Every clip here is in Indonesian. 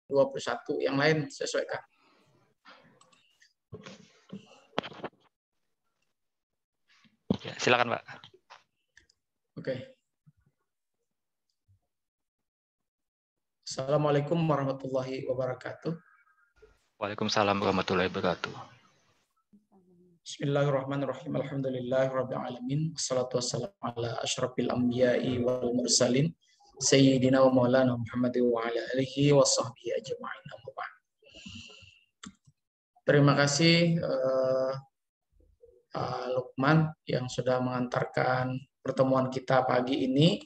21. Yang lain sesuaikan. Ya, silakan, Pak. Oke. Assalamualaikum warahmatullahi wabarakatuh. Waalaikumsalam warahmatullahi wabarakatuh. Bismillahirrahmanirrahim. Alhamdulillahirabbil alamin. Wassalatu wassalamu ala asyrafil anbiya'i wal mursalin sayyidina wa maulana Muhammad wa ala alihi wa sahbihi ajma'in. Amma ba'd. Terima kasih Pak Lukman yang sudah mengantarkan pertemuan kita pagi ini.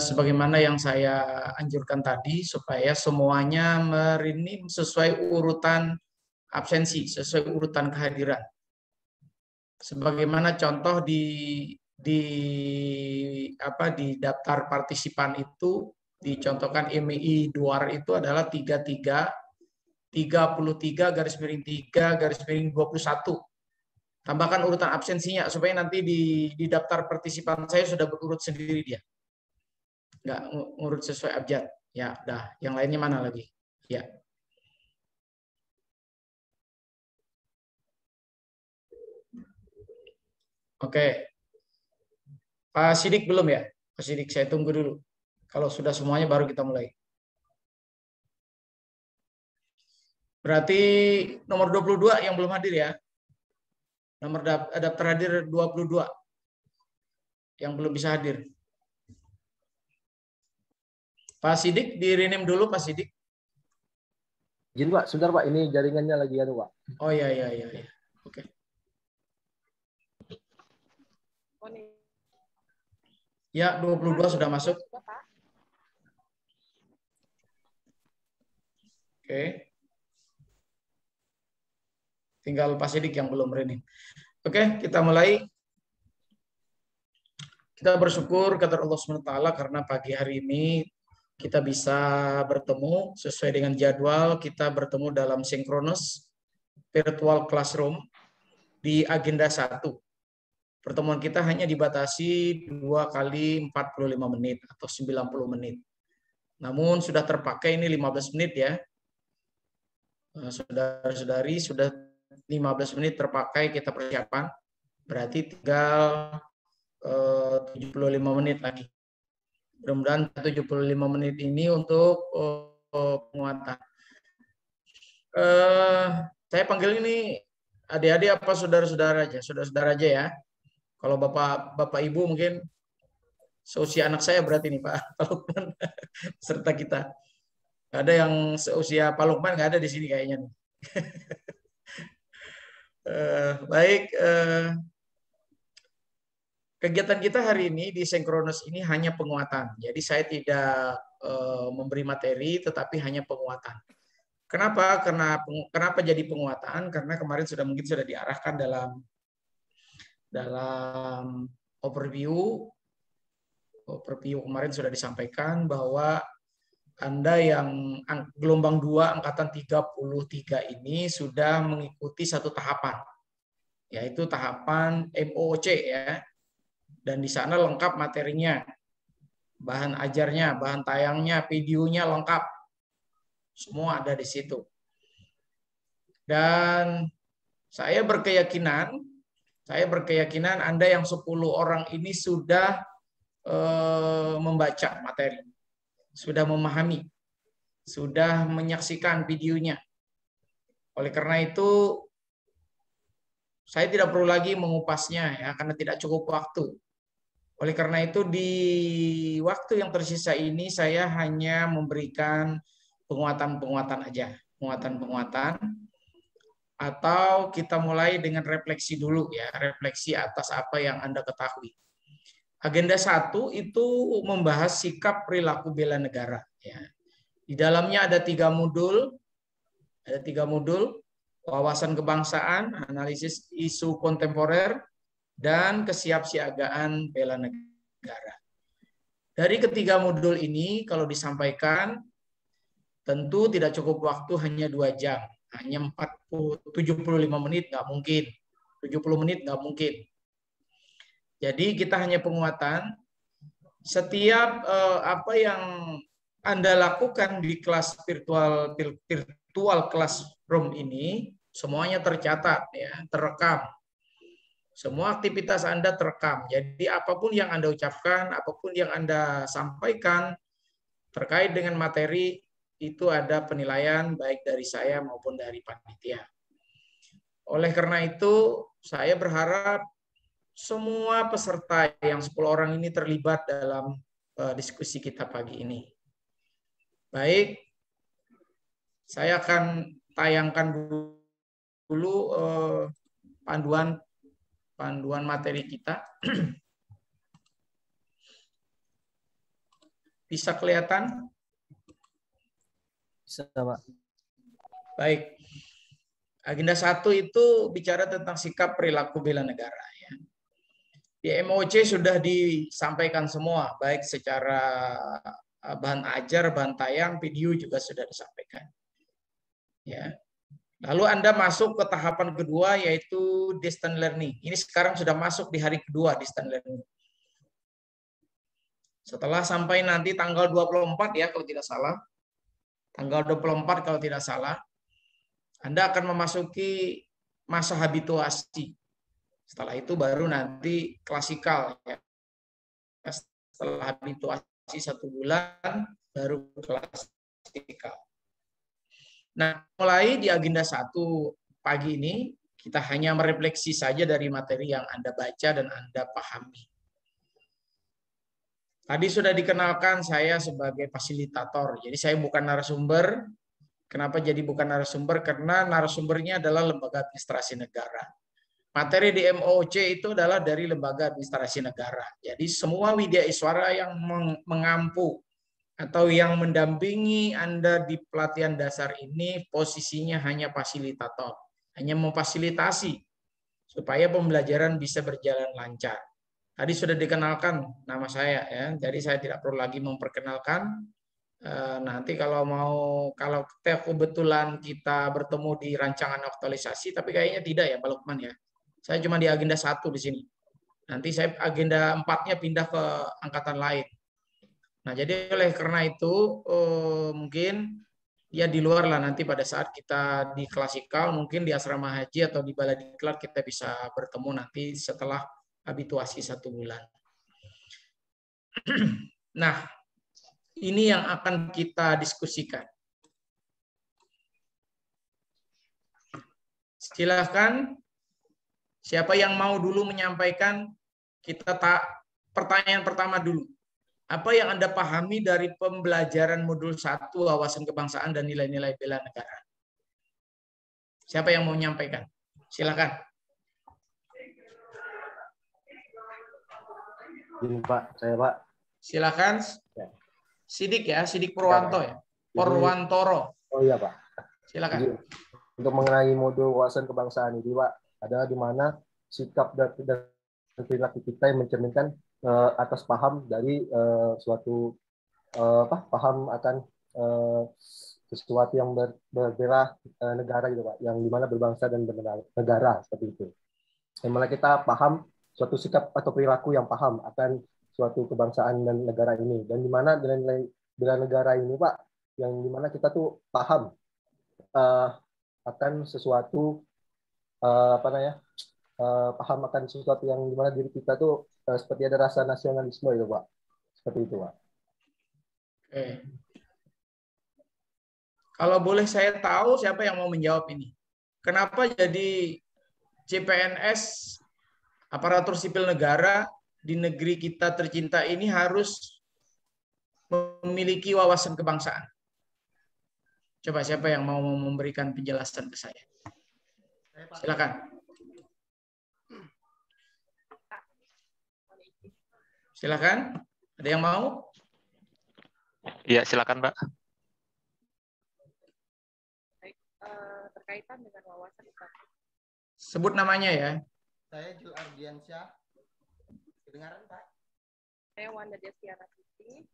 Sebagaimana yang saya anjurkan tadi, supaya semuanya merinim sesuai urutan absensi, sesuai urutan kehadiran. Sebagaimana contoh di daftar partisipan itu dicontohkan MI Duar itu adalah 33 garis miring 3 garis miring 21. Tambahkan urutan absensinya supaya nanti di daftar partisipan saya sudah berurut sendiri dia. Nggak ngurut sesuai abjad. Ya, dah. Yang lainnya mana lagi? Ya. Oke. Pak Sidik belum ya? Pak Sidik, saya tunggu dulu. Kalau sudah semuanya baru kita mulai. Berarti nomor 22 yang belum hadir ya? Nomor daftar hadir 22 yang belum bisa hadir. Pak Sidik, di-rename dulu Pak Sidik. Izin Pak, sebentar Pak, ini jaringannya lagi Pak. Oh iya. Oke. Ya, 22 sudah masuk. Oke. Tinggal Pak Sidik yang belum rename. Oke, kita mulai. Kita bersyukur kepada Allah SWT karena pagi hari ini kita bisa bertemu sesuai dengan jadwal. Kita bertemu dalam Synchronous Virtual Classroom di agenda 1. Pertemuan kita hanya dibatasi 2 kali 45 menit atau 90 menit. Namun sudah terpakai ini 15 menit ya. Saudara-saudari sudah 15 menit terpakai kita persiapan. Berarti tinggal 75 menit lagi. Mudah-mudahan 75 menit ini untuk penguatan. Saya panggil ini adik-adik apa saudara-saudara aja? Saudara-saudara aja ya. Kalau bapak ibu mungkin seusia anak saya berarti nih Pak Lukman serta kita. Ada yang seusia Pak Lukman nggak ada di sini kayaknya. Baik. Kegiatan kita hari ini di Synchronous ini hanya penguatan. Jadi saya tidak memberi materi, tetapi hanya penguatan. Kenapa? Kenapa jadi penguatan? Karena kemarin mungkin sudah diarahkan dalam overview kemarin sudah disampaikan bahwa Anda yang gelombang 2 angkatan 33 ini sudah mengikuti satu tahapan, yaitu tahapan MOOC ya. Dan di sana lengkap materinya, bahan ajarnya, bahan tayangnya, videonya lengkap. Semua ada di situ. Dan saya berkeyakinan Anda yang 10 orang ini sudah membaca materi, sudah memahami, sudah menyaksikan videonya. Oleh karena itu, saya tidak perlu lagi mengupasnya ya, karena tidak cukup waktu. Oleh karena itu di waktu yang tersisa ini saya hanya memberikan penguatan-penguatan aja. Penguatan-penguatan. Atau kita mulai dengan refleksi dulu ya. Refleksi atas apa yang Anda ketahui. Agenda 1 itu membahas sikap perilaku bela negara. Ya. Di dalamnya ada 3 modul. Ada 3 modul. Wawasan kebangsaan, analisis isu kontemporer, dan kesiapsiagaan bela negara. Dari ketiga modul ini, kalau disampaikan, tentu tidak cukup waktu hanya 2 jam. Hanya 75 menit nggak mungkin. 70 menit nggak mungkin. Jadi kita hanya penguatan. Setiap apa yang Anda lakukan di kelas virtual classroom ini semuanya tercatat ya, terekam. Semua aktivitas Anda terekam. Jadi apapun yang Anda ucapkan, apapun yang Anda sampaikan terkait dengan materi itu ada penilaian baik dari saya maupun dari panitia. Oleh karena itu, saya berharap semua peserta yang 10 orang ini terlibat dalam diskusi kita pagi ini. Baik, saya akan tayangkan dulu panduan materi kita. Bisa kelihatan? Bisa, Pak. Baik. Agenda 1 itu bicara tentang sikap perilaku bela negara. Ya. Di MOC sudah disampaikan semua, baik secara bahan ajar, bahan tayang, video juga sudah disampaikan. Ya. Lalu Anda masuk ke tahapan kedua, yaitu distance learning. Ini sekarang sudah masuk di hari kedua distance learning. Setelah sampai nanti tanggal 24 ya, kalau tidak salah. Tanggal 24 kalau tidak salah. Anda akan memasuki masa habituasi. Setelah itu baru nanti klasikal. Ya. Setelah habituasi 1 bulan, baru klasikal. Nah, mulai di agenda 1 pagi ini, kita hanya merefleksi saja dari materi yang Anda baca dan Anda pahami. Tadi sudah dikenalkan saya sebagai fasilitator. Jadi saya bukan narasumber. Kenapa jadi bukan narasumber? Karena narasumbernya adalah lembaga administrasi negara. Materi di MOC itu adalah dari lembaga administrasi negara. Jadi semua widya iswara yang mengampu atau yang mendampingi Anda di pelatihan dasar ini posisinya hanya fasilitator. Hanya memfasilitasi supaya pembelajaran bisa berjalan lancar. Tadi sudah dikenalkan nama saya ya. Jadi saya tidak perlu lagi memperkenalkan. Nanti kalau kebetulan kita bertemu di rancangan aktualisasi, tapi kayaknya tidak ya Pak Lukman ya. Saya cuma di agenda 1 di sini. Nanti saya agenda 4-nya pindah ke angkatan lain. Nah, jadi oleh karena itu mungkin ya di luar lah nanti pada saat kita di klasikal, mungkin di asrama haji atau di balai diklat kita bisa bertemu nanti setelah habituasi 1 bulan. Nah, ini yang akan kita diskusikan. Silakan, siapa yang mau dulu menyampaikan, pertanyaan pertama dulu. Apa yang Anda pahami dari pembelajaran modul 1 wawasan kebangsaan dan nilai-nilai bela negara? Siapa yang mau menyampaikan? Silakan. Ini Pak, saya Pak. Silakan. Sidik ya, Sidik Purwanto ya. Purwantoro. Oh iya Pak. Silakan. Jadi, untuk mengenai modul wawasan kebangsaan ini Pak, ada di mana sikap dan perilaku kita yang mencerminkan atas paham dari suatu paham akan sesuatu yang berbela negara gitu Pak, yang dimana berbangsa dan bernegara seperti itu. Yang mana kita paham suatu sikap atau perilaku yang paham akan suatu kebangsaan dan negara ini, dan dimana nilai bela negara ini Pak, yang dimana kita tuh paham akan sesuatu paham akan sesuatu yang dimana diri kita tuh seperti ada rasa nasionalisme itu Pak, seperti itu Pak. Oke. Kalau boleh saya tahu siapa yang mau menjawab ini? Kenapa jadi CPNS aparatur sipil negara di negeri kita tercinta ini harus memiliki wawasan kebangsaan? Coba siapa yang mau memberikan penjelasan ke saya? Silakan. Silakan. Ada yang mau? Iya, silakan, Pak. Berkaitan dengan wawasan kebangsaan. Sebut namanya ya. Saya Jul Ardiansyah. Kedengaran, Pak? Saya Wanda Destiana Putri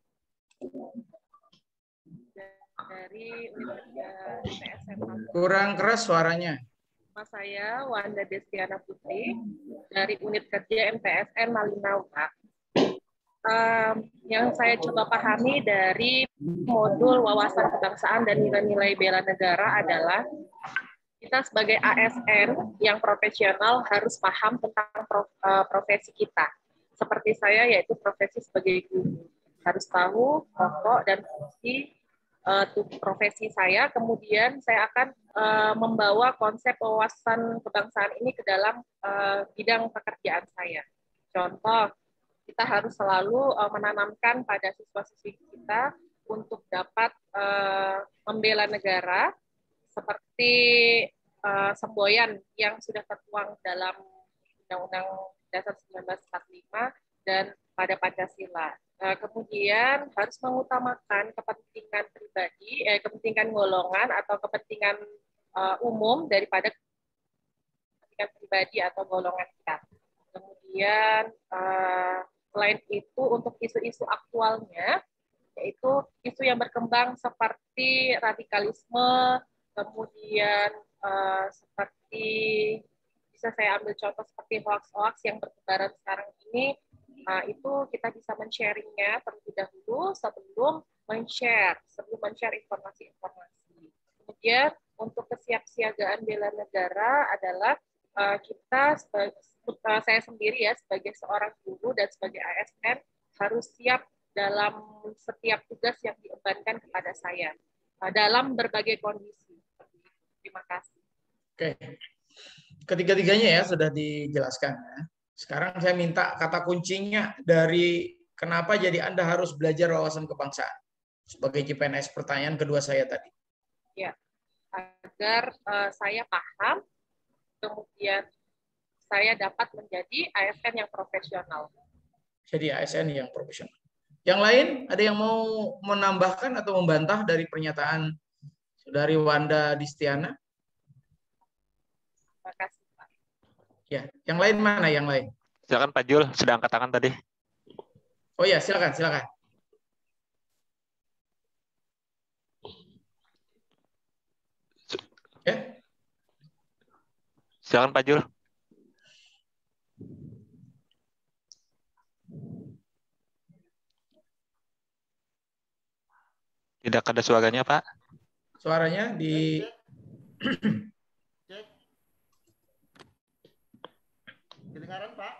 dari Universitas PSN. Kurang keras suaranya. Nama saya Wanda Destiana Putri dari Unit Kerja MPSN Malinau, Pak. yang saya coba pahami dari modul wawasan kebangsaan dan nilai-nilai bela negara adalah kita sebagai ASN yang profesional harus paham tentang profesi kita. Seperti saya, yaitu profesi sebagai guru. Harus tahu pokok dan fungsi profesi saya, kemudian saya akan membawa konsep wawasan kebangsaan ini ke dalam bidang pekerjaan saya. Contoh, kita harus selalu menanamkan pada siswa-siswi kita untuk dapat membela negara, seperti semboyan yang sudah tertuang dalam Undang-Undang Dasar 1945 dan pada Pancasila. Kemudian harus mengutamakan kepentingan pribadi, kepentingan golongan atau kepentingan umum daripada kepentingan pribadi atau golongan kita. Kemudian selain itu untuk isu-isu aktualnya, yaitu isu yang berkembang seperti radikalisme, kemudian seperti bisa saya ambil contoh seperti hoax-hoax yang bertebaran sekarang ini, itu kita bisa men-sharingnya terlebih dahulu sebelum men-share informasi-informasi. Kemudian untuk kesiapsiagaan bela negara adalah kita, saya sendiri ya sebagai seorang guru dan sebagai ASN harus siap dalam setiap tugas yang diembankan kepada saya dalam berbagai kondisi. Terima kasih. Oke. Ketiga-tiganya ya sudah dijelaskan. Sekarang saya minta kata kuncinya dari kenapa jadi Anda harus belajar wawasan kebangsaan sebagai CPNS, pertanyaan kedua saya tadi. Ya, agar saya paham, kemudian saya dapat menjadi ASN yang profesional. Jadi ASN yang profesional. Yang lain, ada yang mau menambahkan atau membantah dari pernyataan Saudari Wanda Distiana? Terima kasih, Pak. Ya, yang lain mana yang lain? Silakan Pak Jul, sudah angkat tangan tadi. Oh ya, silakan, silakan. Ya. Silakan Pak Jul. Tidak ada suaranya, Pak. Suaranya di Cek. Kedengaran, Pak?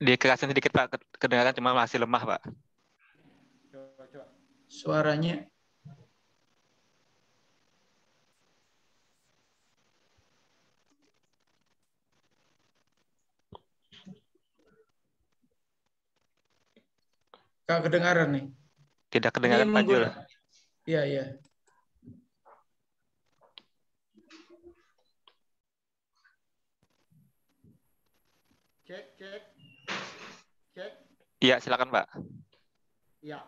Dikerasin sedikit, Pak. Kedengaran cuma masih lemah, Pak. Coba. suaranya. Kak kedengaran nih. Tidak kedengaran, Pak Jul. Iya, iya. Cek. Iya, silakan, Pak. Ya,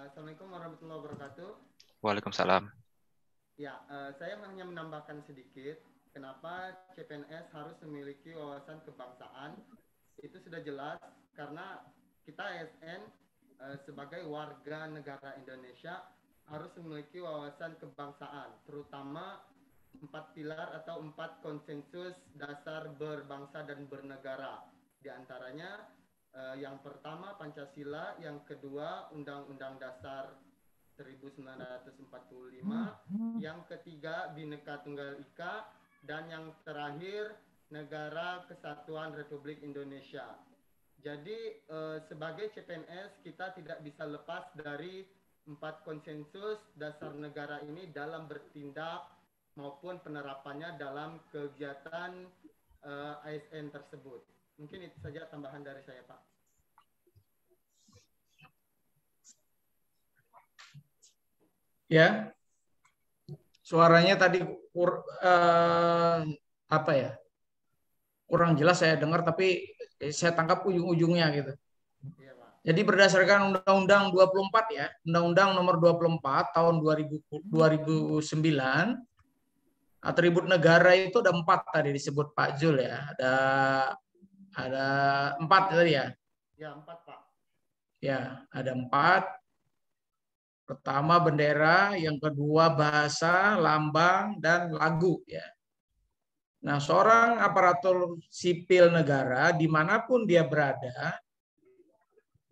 Assalamualaikum warahmatullahi wabarakatuh. Waalaikumsalam. Ya, saya hanya menambahkan sedikit. Kenapa CPNS harus memiliki wawasan kebangsaan? Itu sudah jelas karena kita ASN sebagai warga negara Indonesia harus memiliki wawasan kebangsaan, terutama 4 pilar atau 4 konsensus dasar berbangsa dan bernegara. Di antaranya yang pertama Pancasila, yang kedua Undang-Undang Dasar 1945, yang ketiga Bhinneka Tunggal Ika, dan yang terakhir Negara Kesatuan Republik Indonesia. Jadi sebagai CPNS kita tidak bisa lepas dari 4 konsensus dasar negara ini dalam bertindak maupun penerapannya dalam kegiatan ASN tersebut. Mungkin itu saja tambahan dari saya, Pak. Ya. Suaranya tadi apa ya? Kurang jelas saya dengar, tapi saya tangkap ujung-ujungnya gitu. Iya, Pak. Jadi berdasarkan Undang-Undang 24 ya, Undang-Undang nomor 24 tahun 2009, atribut negara itu ada 4 tadi disebut Pak Jul ya. Ada 4 tadi ya. Ya, 4, Pak. Ya, ada 4. Pertama bendera, yang kedua bahasa, lambang, dan lagu ya. Nah, seorang aparatur sipil negara dimanapun dia berada,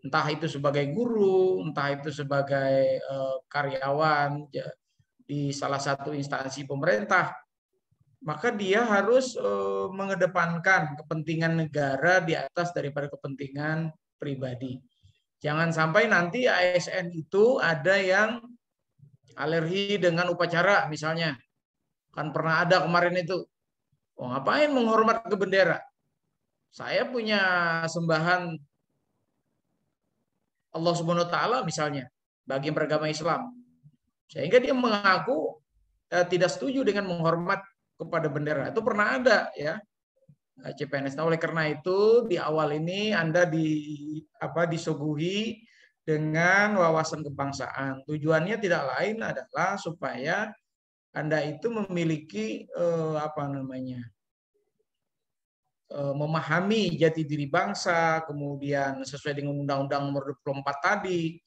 entah itu sebagai guru, entah itu sebagai karyawan di salah satu instansi pemerintah, maka dia harus mengedepankan kepentingan negara di atas daripada kepentingan pribadi. Jangan sampai nanti ASN itu ada yang alergi dengan upacara misalnya. Kan pernah ada kemarin itu. Oh, ngapain menghormat ke bendera? Saya punya sembahan Allah Subhanahu wa taala misalnya bagi beragama Islam. Sehingga dia mengaku tidak setuju dengan menghormat kepada bendera. Itu pernah ada ya. CPNS. Nah, oleh karena itu di awal ini Anda disuguhi dengan wawasan kebangsaan. Tujuannya tidak lain adalah supaya Anda itu memiliki memahami jati diri bangsa, kemudian sesuai dengan Undang-Undang Nomor 24 tadi,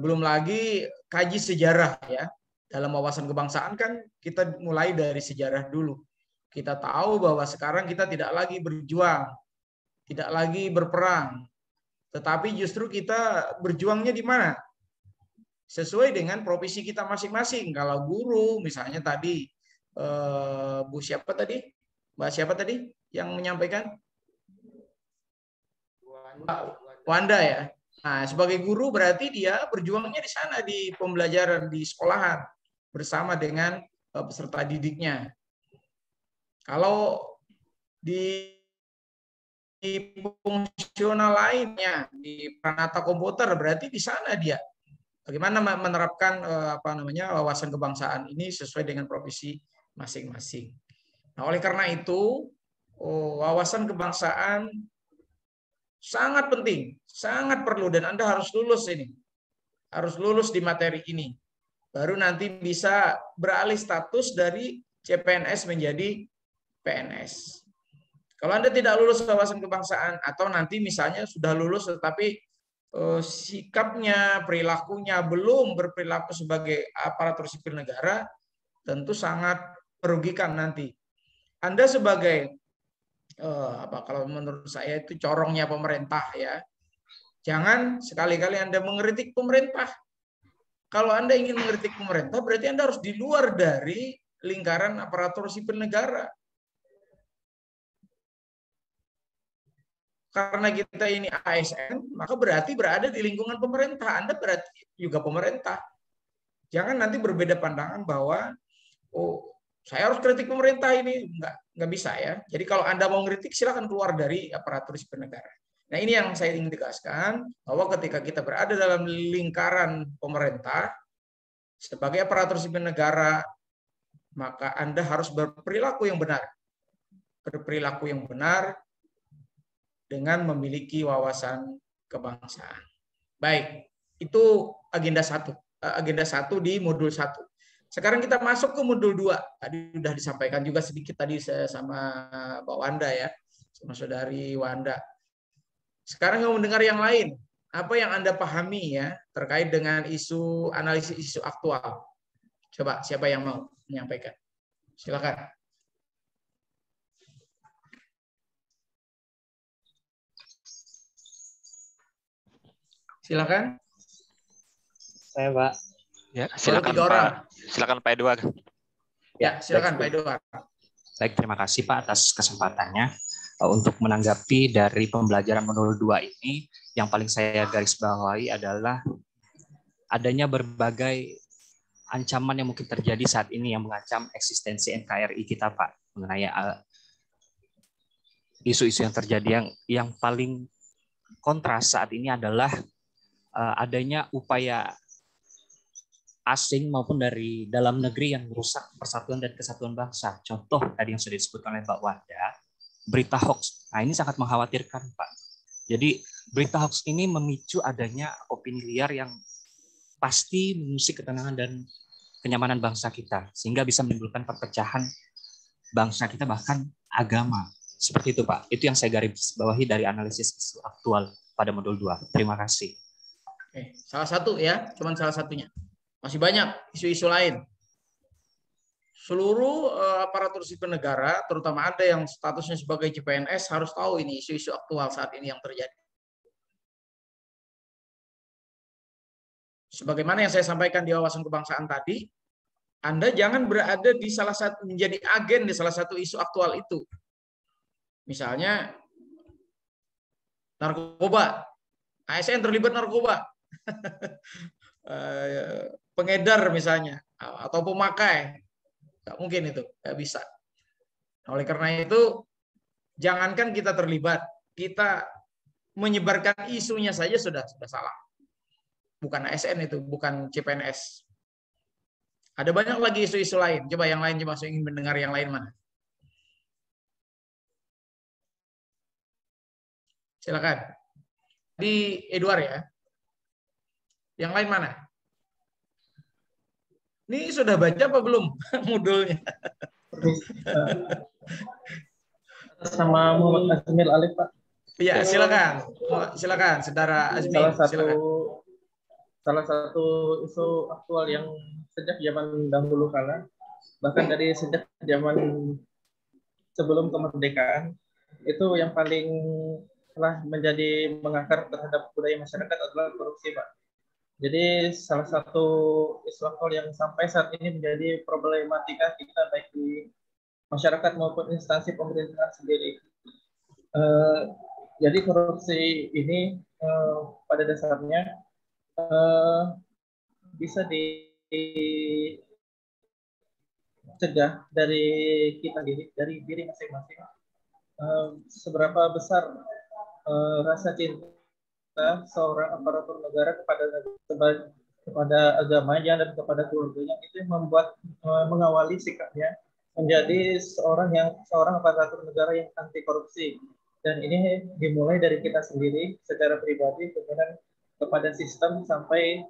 belum lagi kaji sejarah ya. Dalam wawasan kebangsaan kan kita mulai dari sejarah dulu. Kita tahu bahwa sekarang kita tidak lagi berjuang, tidak lagi berperang, tetapi justru kita berjuangnya di mana? Sesuai dengan profesi kita masing-masing. Kalau guru misalnya tadi, Mbak siapa tadi yang menyampaikan? Wanda ya. Nah, sebagai guru berarti dia berjuangnya di sana di pembelajaran di sekolahan bersama dengan peserta didiknya. Kalau di fungsional lainnya di Pranata Komputer berarti di sana dia bagaimana menerapkan wawasan kebangsaan ini sesuai dengan profesi masing-masing. Nah, oleh karena itu wawasan kebangsaan sangat penting, sangat perlu, dan Anda harus lulus ini. Harus lulus di materi ini. Baru nanti bisa beralih status dari CPNS menjadi PNS. Kalau Anda tidak lulus wawasan kebangsaan, atau nanti misalnya sudah lulus tetapi sikapnya, perilakunya belum berperilaku sebagai aparatur sipil negara, tentu sangat merugikan nanti. Anda sebagai kalau menurut saya itu corongnya pemerintah ya. Jangan sekali-kali Anda mengkritik pemerintah. Kalau Anda ingin mengkritik pemerintah, berarti Anda harus di luar dari lingkaran aparatur sipil negara. Karena kita ini ASN, maka berarti berada di lingkungan pemerintah. Anda berarti juga pemerintah. Jangan nanti berbeda pandangan bahwa saya harus kritik pemerintah ini. Nggak bisa ya. Jadi kalau Anda mau kritik, silakan keluar dari aparatur sipil negara. Nah, ini yang saya ingin tegaskan, bahwa ketika kita berada dalam lingkaran pemerintah, sebagai aparatur sipil negara, maka Anda harus berperilaku yang benar. Berperilaku yang benar dengan memiliki wawasan kebangsaan. Baik, itu agenda 1. Agenda 1 di modul 1. Sekarang kita masuk ke modul 2. Tadi sudah disampaikan juga sedikit tadi sama Mbak Wanda ya, sama Saudari Wanda. Sekarang yang mendengar yang lain, apa yang Anda pahami ya terkait dengan analisis isu aktual? Coba siapa yang mau menyampaikan? Silakan. Silakan. Saya, Pak. Ya, silakan Pak. Silakan Pak Edward. Ya, silakan Pak Edward. Baik, terima kasih Pak atas kesempatannya. Untuk menanggapi dari pembelajaran modul 2 ini, yang paling saya garis bawahi adalah adanya berbagai ancaman yang mungkin terjadi saat ini yang mengancam eksistensi NKRI kita, Pak, mengenai isu-isu yang terjadi. Yang paling kontras saat ini adalah adanya upaya asing maupun dari dalam negeri yang merusak persatuan dan kesatuan bangsa. Contoh tadi yang sudah disebutkan oleh Mbak Wanda, berita hoax. Nah, ini sangat mengkhawatirkan, Pak. Jadi berita hoax ini memicu adanya opini liar yang pasti mengusik ketenangan dan kenyamanan bangsa kita, sehingga bisa menimbulkan perpecahan bangsa kita, bahkan agama. Seperti itu, Pak. Itu yang saya garis bawahi dari analisis isu aktual pada modul 2. Terima kasih. Oke, salah satu ya, cuman salah satunya. Masih banyak isu-isu lain. Seluruh aparatur sipil negara, terutama ada yang statusnya sebagai CPNS, harus tahu ini isu-isu aktual saat ini yang terjadi. sebagaimana yang saya sampaikan di wawasan kebangsaan tadi, Anda jangan berada di salah satu, menjadi agen di salah satu isu aktual itu. Misalnya narkoba, ASN terlibat narkoba, pengedar misalnya, atau pemakai, nggak mungkin itu, nggak bisa. Oleh karena itu, jangankan kita terlibat, kita menyebarkan isunya saja sudah salah. Bukan ASN itu, bukan CPNS. Ada banyak lagi isu-isu lain. Coba yang lain, coba saya ingin mendengar yang lain mana. Silakan. Di Edward ya. Yang lain mana? Ini sudah baca apa belum modulnya? Sama Muhammad Azmil Alif, Pak. Iya, silakan. Silakan, Saudara Azmi. Salah satu isu aktual yang sejak zaman dahulu kala, bahkan dari sejak zaman sebelum kemerdekaan, itu yang paling telah menjadi mengakar terhadap budaya masyarakat adalah korupsi, Pak. Jadi salah satu isu aktual yang sampai saat ini menjadi problematika kita baik di masyarakat maupun instansi pemerintahan sendiri. Jadi korupsi ini pada dasarnya bisa dicegah dari kita dari diri masing-masing. Seberapa besar rasa cinta seorang aparatur negara kepada agamanya dan kepada keluarganya itu membuat mengawali sikapnya menjadi seorang aparatur negara yang anti korupsi. Dan ini dimulai dari kita sendiri secara pribadi, kemudian kepada sistem sampai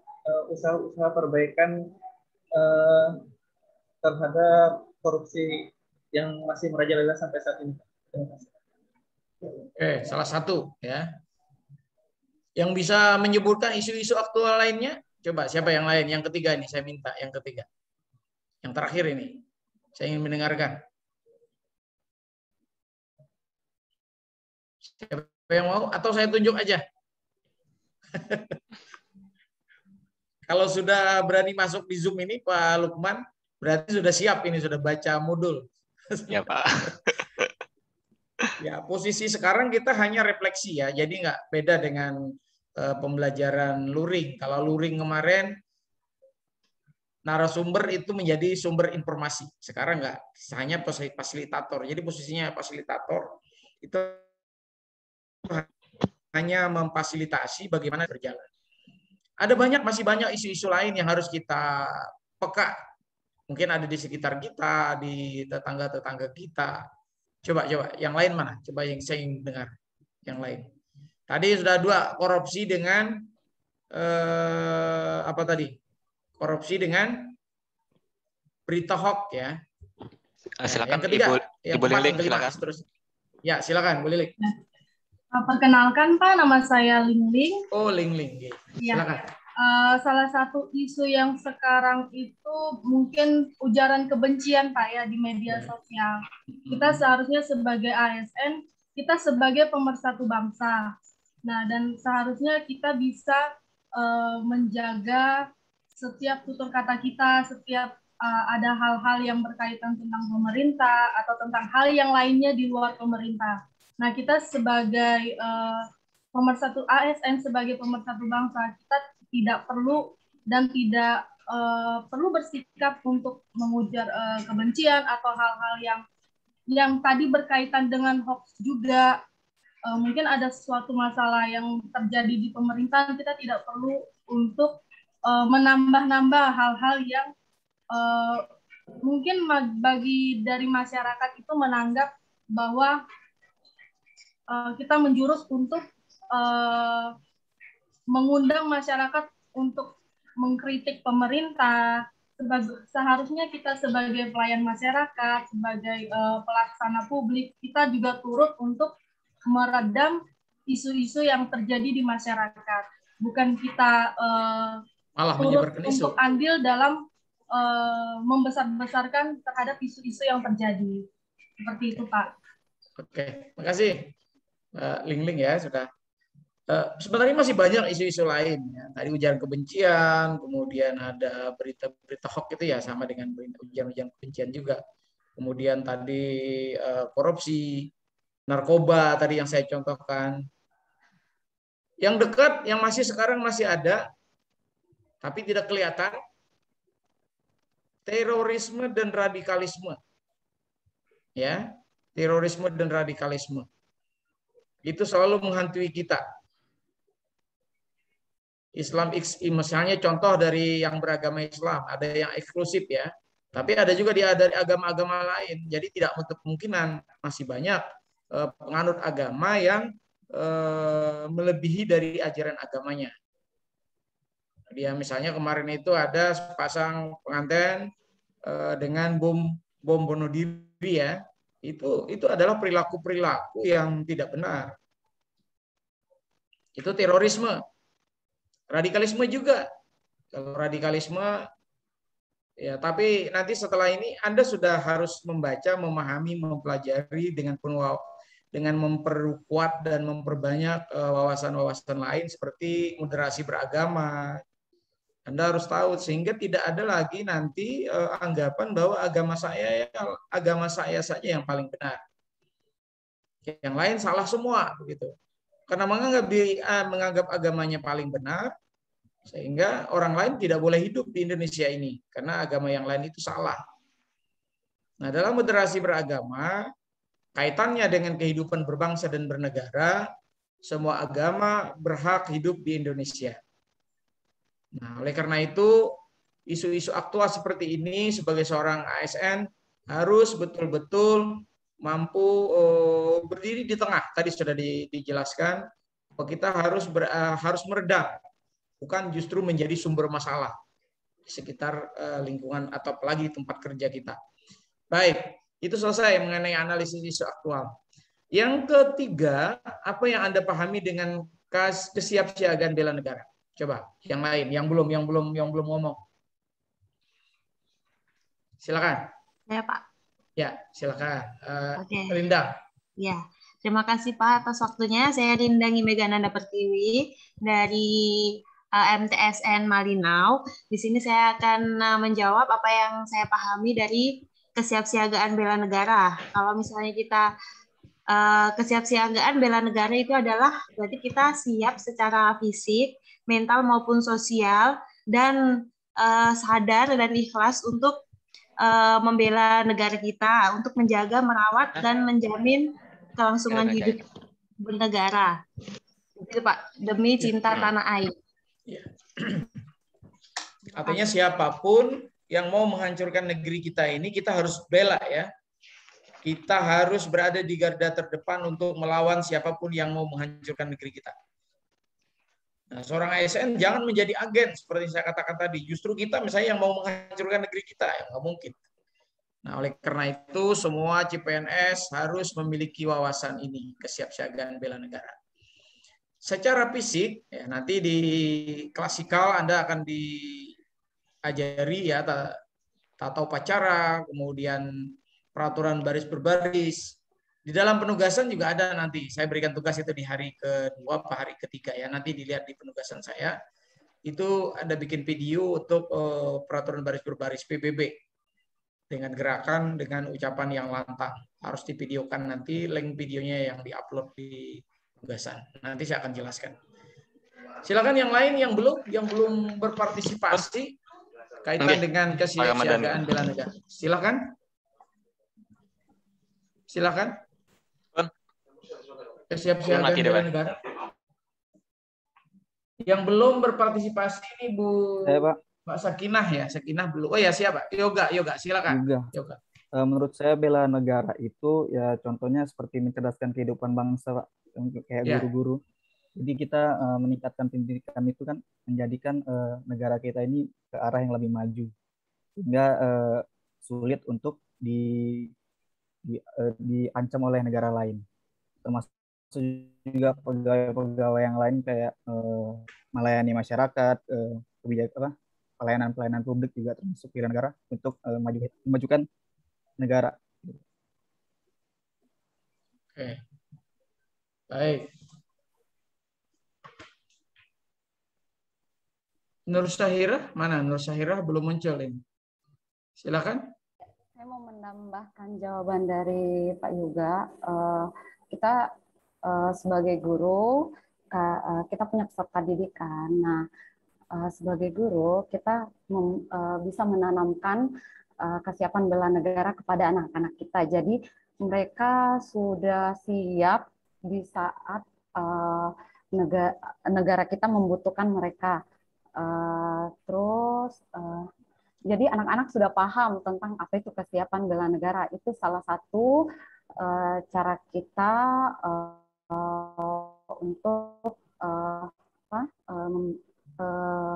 usaha-usaha perbaikan terhadap korupsi yang masih merajalela sampai saat ini. Oke, salah satu ya. Yang bisa menyebutkan isu-isu aktual lainnya, coba siapa yang lain? Yang ketiga ini saya minta, yang ketiga. Yang terakhir ini. Saya ingin mendengarkan. Siapa yang mau atau saya tunjuk aja? Kalau sudah berani masuk di Zoom ini Pak Lukman, berarti sudah siap ini, sudah baca modul. Ya Pak. Ya, posisi sekarang kita hanya refleksi ya, jadi nggak beda dengan pembelajaran luring. Kalau luring kemarin narasumber itu menjadi sumber informasi, sekarang nggak, hanya fasilitator. Jadi posisinya fasilitator itu hanya memfasilitasi bagaimana berjalan. Ada masih banyak isu-isu lain yang harus kita peka. Mungkin ada di sekitar kita, di tetangga-tetangga kita. Coba, yang lain mana? Coba yang saya ingin dengar. Yang lain. Tadi sudah dua, korupsi dengan apa tadi? Korupsi dengan berita hoax ya. Silakan yang ketiga, Ibu Lilik, silakan. Terus. Ya, silakan Bu Lilik. Perkenalkan Pak, nama saya Lingling. Oh, Lingling. Ya. Silakan. Salah satu isu yang sekarang itu mungkin ujaran kebencian Pak ya di media sosial. Kita seharusnya sebagai ASN, kita sebagai pemersatu bangsa. Nah, dan seharusnya kita bisa menjaga setiap tutur kata kita, setiap ada hal-hal yang berkaitan tentang pemerintah atau tentang hal yang lainnya di luar pemerintah. Nah, kita sebagai pemersatu ASN, sebagai pemersatu bangsa, kita tidak perlu dan tidak perlu bersikap untuk mengujar kebencian atau hal-hal yang tadi berkaitan dengan hoax juga. Mungkin ada suatu masalah yang terjadi di pemerintahan, kita tidak perlu untuk menambah-nambah hal-hal yang mungkin bagi dari masyarakat itu menganggap bahwa kita menjurus untuk mengundang masyarakat untuk mengkritik pemerintah. Seharusnya kita sebagai pelayan masyarakat, sebagai pelaksana publik, kita juga turut untuk meredam isu-isu yang terjadi di masyarakat. Bukan kita malah turut untuk andil dalam membesar-besarkan terhadap isu-isu yang terjadi. Seperti itu, Pak. Oke, makasih. Lingling ya, sudah Sebenarnya masih banyak isu-isu lain. Ya. Tadi ujaran kebencian, kemudian ada berita-berita hoax itu ya sama dengan ujaran-ujaran kebencian juga. Kemudian tadi korupsi, narkoba tadi yang saya contohkan. Yang dekat, yang masih sekarang masih ada, tapi tidak kelihatan, terorisme dan radikalisme. Ya, terorisme dan radikalisme. Itu selalu menghantui kita. Islam misalnya contoh dari yang beragama Islam, ada yang eksklusif ya. Tapi ada juga dari agama-agama lain. Jadi tidak menutup kemungkinan masih banyak penganut agama yang melebihi dari ajaran agamanya. Dia misalnya kemarin itu ada sepasang pengantin dengan bom bunuh diri ya. Itu adalah perilaku yang tidak benar. Itu terorisme. Radikalisme juga. Kalau radikalisme ya, tapi nanti setelah ini Anda sudah harus membaca, memahami, mempelajari dengan memperkuat dan memperbanyak wawasan-wawasan lain seperti moderasi beragama. Anda harus tahu sehingga tidak ada lagi nanti anggapan bahwa agama saya saja yang paling benar. Yang lain salah semua begitu. Karena menganggap agamanya paling benar, sehingga orang lain tidak boleh hidup di Indonesia ini karena agama yang lain itu salah. Nah, dalam moderasi beragama, kaitannya dengan kehidupan berbangsa dan bernegara, semua agama berhak hidup di Indonesia. Nah, oleh karena itu, isu-isu aktual seperti ini sebagai seorang ASN harus betul-betul mampu berdiri di tengah. Tadi sudah dijelaskan bahwa kita harus meredam, bukan justru menjadi sumber masalah di sekitar lingkungan atau apalagi di tempat kerja kita. Baik, itu selesai mengenai analisis isu aktual. Yang ketiga, apa yang Anda pahami dengan kesiapsiagaan bela negara? Coba, yang lain, yang belum ngomong. Silakan. Saya, Pak. Ya, silakan. Oke. Rinda. Ya, terima kasih Pak atas waktunya. Saya Rinda Megananda Pertiwi dari MTSN Malinau. Di sini saya akan menjawab apa yang saya pahami dari kesiapsiagaan bela negara. Kalau misalnya kita kesiapsiagaan bela negara itu adalah berarti kita siap secara fisik, mental maupun sosial dan sadar dan ikhlas untuk membela negara kita, untuk menjaga, merawat dan menjamin kelangsungan hidup bernegara. Itu Pak, demi cinta tanah air. Artinya siapapun yang mau menghancurkan negeri kita ini, kita harus bela ya. Kita harus berada di garda terdepan untuk melawan siapapun yang mau menghancurkan negeri kita. Nah, seorang ASN jangan menjadi agen seperti saya katakan tadi. Justru kita misalnya yang mau menghancurkan negeri kita, ya nggak mungkin. Nah, oleh karena itu semua CPNS harus memiliki wawasan ini, kesiapsiagaan bela negara. Secara fisik, ya, nanti di klasikal Anda akan diajari ya tata upacara, kemudian peraturan baris berbaris. Di dalam penugasan juga ada nanti. Saya berikan tugas itu di hari kedua, hari ketiga ya. Nanti dilihat di penugasan saya. Itu ada bikin video untuk peraturan baris berbaris PBB dengan gerakan, dengan ucapan yang lantang. Harus divideokan nanti, link videonya yang diupload di penugasan. Nanti saya akan jelaskan. Silakan yang lain yang belum berpartisipasi kaitan dengan kesiapsiagaan bela negara. Silakan. Silakan. Kesiapsiagaan bela negara. Yang belum berpartisipasi ini Bu Mbak Sakinah ya, Sakinah belum. Oh ya siapa? Yoga, silakan. Yoga. Menurut saya bela negara itu ya contohnya seperti mencerdaskan kehidupan bangsa, Pak. Kayak guru-guru. Jadi kita meningkatkan pendidikan itu kan menjadikan negara kita ini ke arah yang lebih maju. Sehingga sulit untuk diancam oleh negara lain. Termasuk juga pegawai-pegawai yang lain kayak melayani masyarakat, pelayanan publik juga termasuk bela negara untuk memajukan negara. Oke. Baik. Nur Syahirah, mana? Nur Syahirah belum muncul ini. Silakan. Saya mau menambahkan jawaban dari Pak Yuga. Kita sebagai guru, kita punya peserta didikan. Nah, sebagai guru, kita bisa menanamkan kesiapan bela negara kepada anak-anak kita. Jadi, mereka sudah siap di saat negara kita membutuhkan mereka. Jadi anak-anak sudah paham tentang apa itu kesiapan bela negara. Itu salah satu cara kita untuk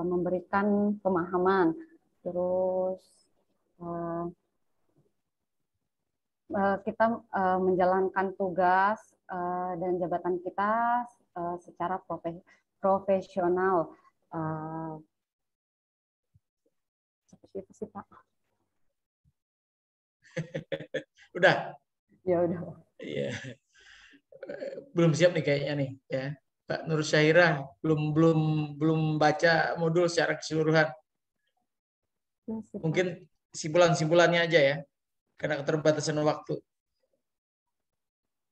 memberikan pemahaman. Terus kita menjalankan tugas dan jabatan kita secara profesional. Seperti itu sih, Pak. Udah? Ya udah. Iya. Belum siap nih kayaknya nih, ya. Pak Nur Syahirah belum baca modul secara keseluruhan. Mungkin simpulan-simpulannya aja ya, karena keterbatasan waktu.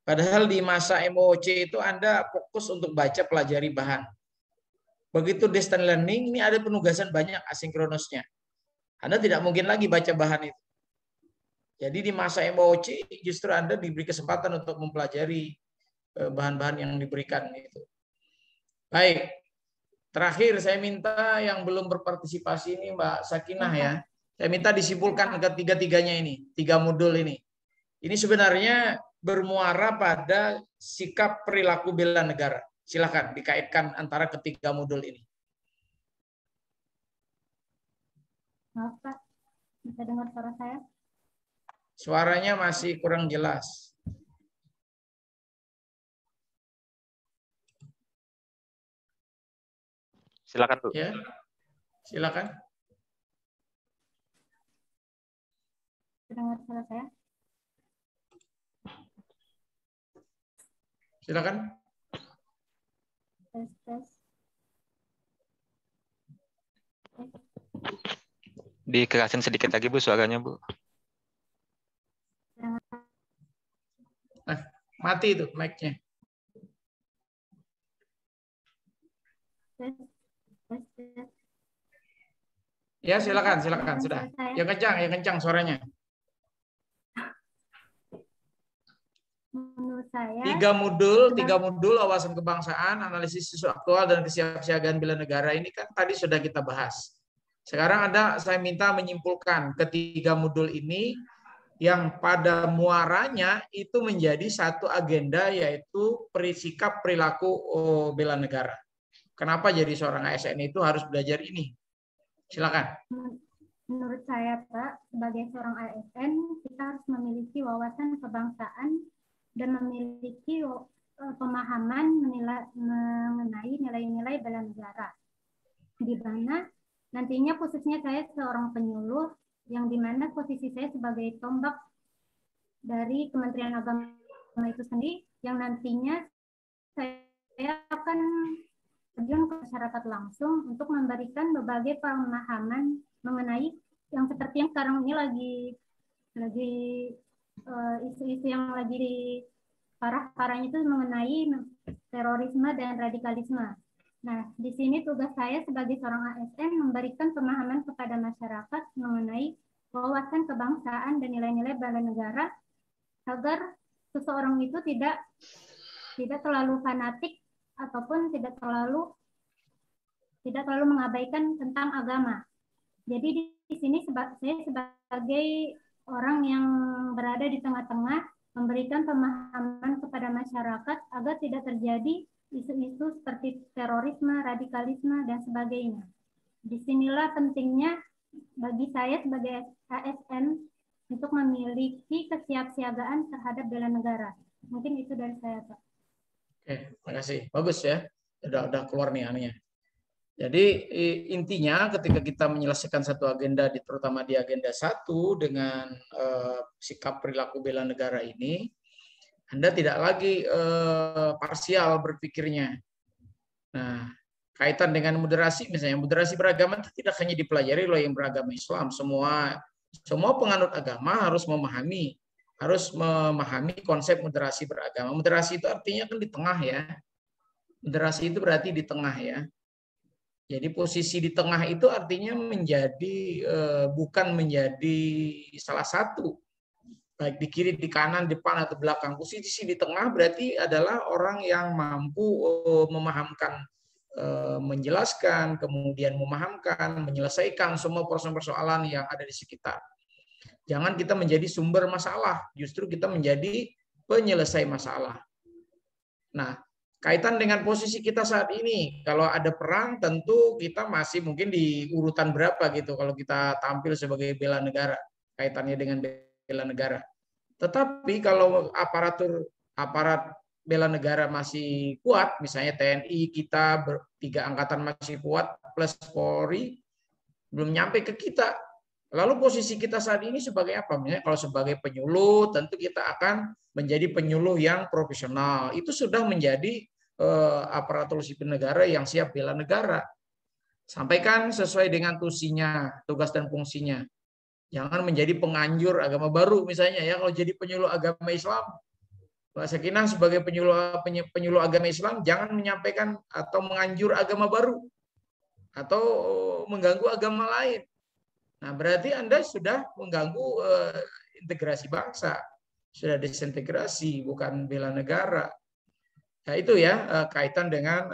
Padahal di masa MOOC itu Anda fokus untuk baca, pelajari bahan. Begitu distance learning, ini ada penugasan banyak asinkronosnya. Anda tidak mungkin lagi baca bahan itu. Jadi di masa MOOC justru Anda diberi kesempatan untuk mempelajari bahan-bahan yang diberikan. Gitu. Baik, terakhir saya minta yang belum berpartisipasi ini Mbak Sakinah ya. Saya minta disimpulkan ketiga-tiganya ini, 3 modul ini. Ini sebenarnya bermuara pada sikap perilaku bela negara. Silakan dikaitkan antara ketiga modul ini. Maaf Pak, bisa dengar suara saya? Suaranya masih kurang jelas. Silakan Bu. Ya, silakan. Dengar suara saya? Silakan. Tes. Dikerasin sedikit lagi Bu suaranya Bu. Nah, mati itu mic-nya. Ya silakan sudah. Yang kencang suaranya. Menurut saya 3 modul wawasan kebangsaan, analisis isu aktual dan kesiapsiagaan bela negara ini kan tadi sudah kita bahas. Sekarang saya minta menyimpulkan ketiga modul ini yang pada muaranya itu menjadi satu agenda yaitu sikap perilaku bela negara. Kenapa jadi seorang ASN itu harus belajar ini? Silakan. Menurut saya Pak, sebagai seorang ASN kita harus memiliki wawasan kebangsaan dan memiliki pemahaman mengenai nilai-nilai bela negara. Di mana nantinya khususnya saya seorang penyuluh yang dimana posisi saya sebagai tombak dari Kementerian Agama itu sendiri yang nantinya saya akan terjun ke masyarakat langsung untuk memberikan berbagai pemahaman mengenai yang seperti yang sekarang ini lagi isu-isu yang lagi parah-parahnya itu mengenai terorisme dan radikalisme. Nah, di sini tugas saya sebagai seorang ASN memberikan pemahaman kepada masyarakat mengenai wawasan kebangsaan dan nilai-nilai bela negara agar seseorang itu tidak terlalu fanatik ataupun tidak terlalu mengabaikan tentang agama. Jadi di sini saya sebagai orang yang berada di tengah-tengah memberikan pemahaman kepada masyarakat agar tidak terjadi isu-isu seperti terorisme, radikalisme, dan sebagainya. Disinilah pentingnya bagi saya sebagai ASN untuk memiliki kesiapsiagaan terhadap bela negara. Mungkin itu dari saya, Pak. Oke, makasih. Bagus ya. Udah keluar nih anunya. Jadi intinya ketika kita menyelesaikan satu agenda, terutama di agenda 1 dengan sikap perilaku bela negara ini, Anda tidak lagi parsial berpikirnya. Nah, kaitan dengan moderasi, misalnya moderasi beragama itu tidak hanya dipelajari oleh yang beragama Islam, semua penganut agama harus memahami konsep moderasi beragama. Moderasi itu artinya kan di tengah ya. Moderasi itu berarti di tengah ya. Jadi posisi di tengah itu artinya bukan menjadi salah satu, baik di kiri, di kanan, depan atau belakang. Posisi di tengah berarti adalah orang yang mampu memahamkan, menjelaskan, kemudian memahamkan, menyelesaikan semua persoalan yang ada di sekitar. Jangan kita menjadi sumber masalah, justru kita menjadi penyelesai masalah. Nah, kaitan dengan posisi kita saat ini, kalau ada perang tentu kita masih mungkin di urutan berapa gitu kalau kita tampil sebagai bela negara, kaitannya dengan bela negara. Tetapi kalau aparat bela negara masih kuat, misalnya TNI kita 3 angkatan masih kuat plus Polri, belum nyampe ke kita. Lalu posisi kita saat ini sebagai apa? Misalnya kalau sebagai penyuluh, tentu kita akan menjadi penyuluh yang profesional. Itu sudah menjadi aparatur sipil negara yang siap bela negara. Sampaikan sesuai dengan tugas dan fungsinya. Jangan menjadi penganjur agama baru misalnya ya. Kalau jadi penyuluh agama Islam, Mbak Sakinah sebagai penyuluh agama Islam jangan menyampaikan atau menganjur agama baru atau mengganggu agama lain. Nah, berarti Anda sudah mengganggu integrasi bangsa, sudah disintegrasi, bukan bela negara. Nah, itu ya kaitan dengan